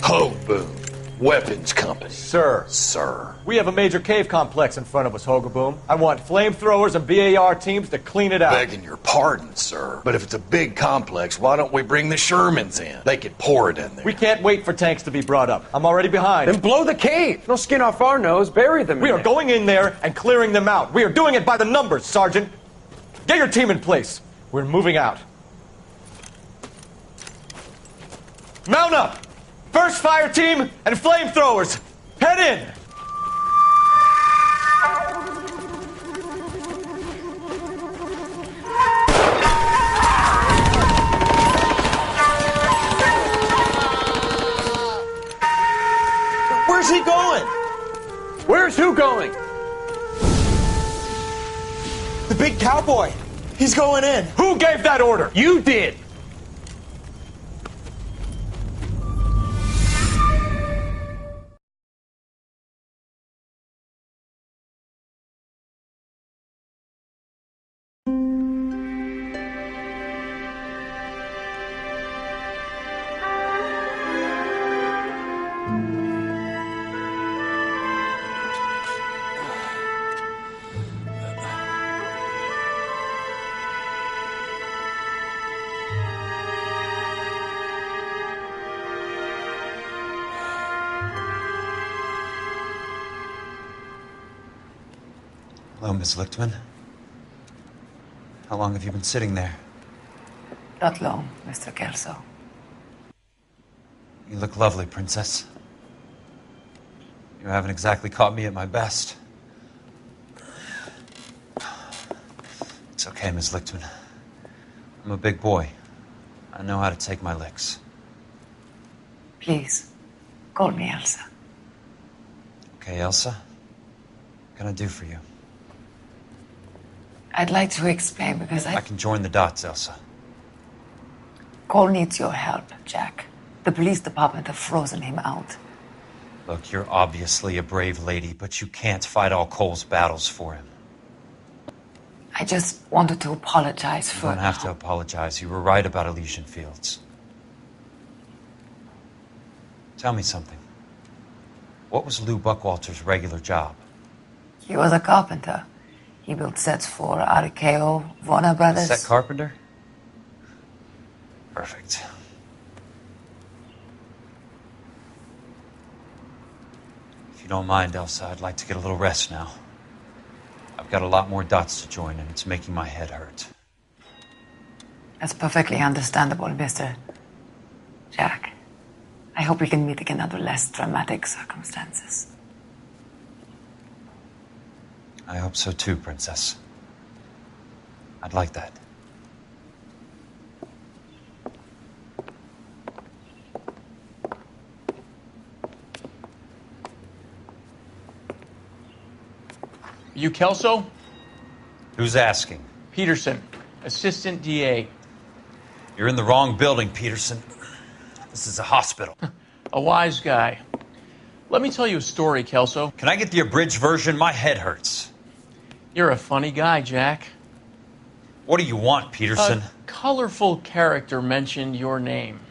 Ho, boom. Weapons company. Sir. We have a major cave complex in front of us, Hogaboom. I want flamethrowers and BAR teams to clean it out. Begging your pardon, sir. But if it's a big complex, why don't we bring the Shermans in? They could pour it in there. We can't wait for tanks to be brought up. I'm already behind. Then blow the cave. No skin off our nose. Bury them We are going in there and clearing them out. We are doing it by the numbers, Sergeant. Get your team in place. We're moving out. Mount up! First fire team and flamethrowers! Head in! Where's he going? Where's who going? The big cowboy. He's going in. Who gave that order? You did. Hello, Miss Lichtman. How long have you been sitting there? Not long, Mr. Kelso. You look lovely, Princess. You haven't exactly caught me at my best. It's okay, Miss Lichtman. I'm a big boy. I know how to take my licks. Please, call me Elsa. Okay, Elsa? What can I do for you? I'd like to explain because I can join the dots, Elsa. Cole needs your help, Jack. The police department have frozen him out. Look, you're obviously a brave lady, but you can't fight all Cole's battles for him. I just wanted to apologize for... You don't have to apologize. You were right about Elysian Fields. Tell me something. What was Lou Buckwalter's regular job? He was a carpenter. He built sets for RKO, Warner Brothers. Set carpenter? Perfect. If you don't mind, Elsa, I'd like to get a little rest now. I've got a lot more dots to join, and it's making my head hurt. That's perfectly understandable, Mr. Jack. I hope we can meet again under less dramatic circumstances. I hope so too, Princess. I'd like that. You Kelso? Who's asking? Peterson, assistant DA. You're in the wrong building, Peterson. This is a hospital. A wise guy. Let me tell you a story, Kelso. Can I get the abridged version? My head hurts. You're a funny guy, Jack. What do you want, Peterson? A colorful character mentioned your name.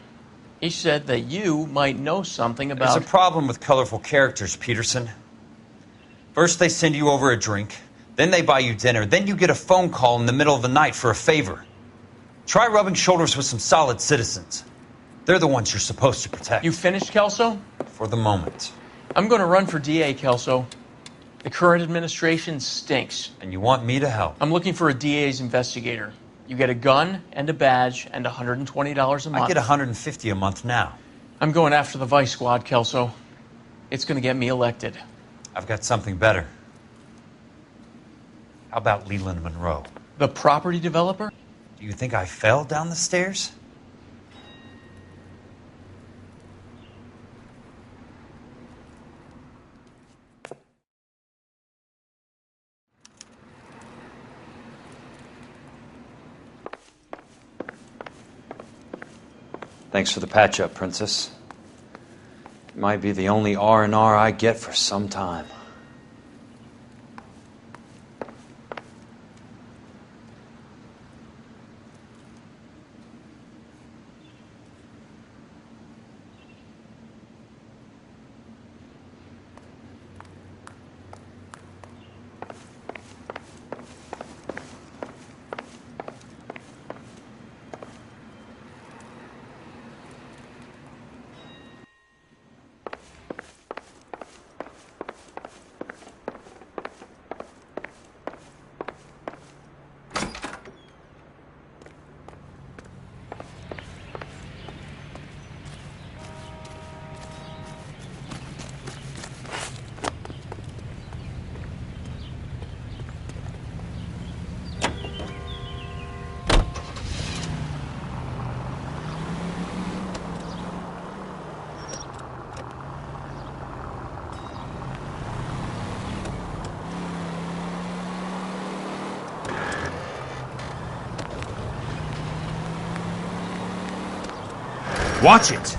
He said that you might know something about... There's a problem with colorful characters, Peterson. First they send you over a drink, then they buy you dinner, then you get a phone call in the middle of the night for a favor. Try rubbing shoulders with some solid citizens. They're the ones you're supposed to protect. You finished, Kelso? For the moment. I'm going to run for DA, Kelso. The current administration stinks. And you want me to help? I'm looking for a DA's investigator. You get a gun and a badge and $120 a month. I get $150 a month now. I'm going after the Vice Squad, Kelso. It's going to get me elected. I've got something better. How about Leland Monroe? The property developer? Do you think I fell down the stairs? Thanks for the patch-up, Princess. It might be the only R&R I get for some time. Watch it!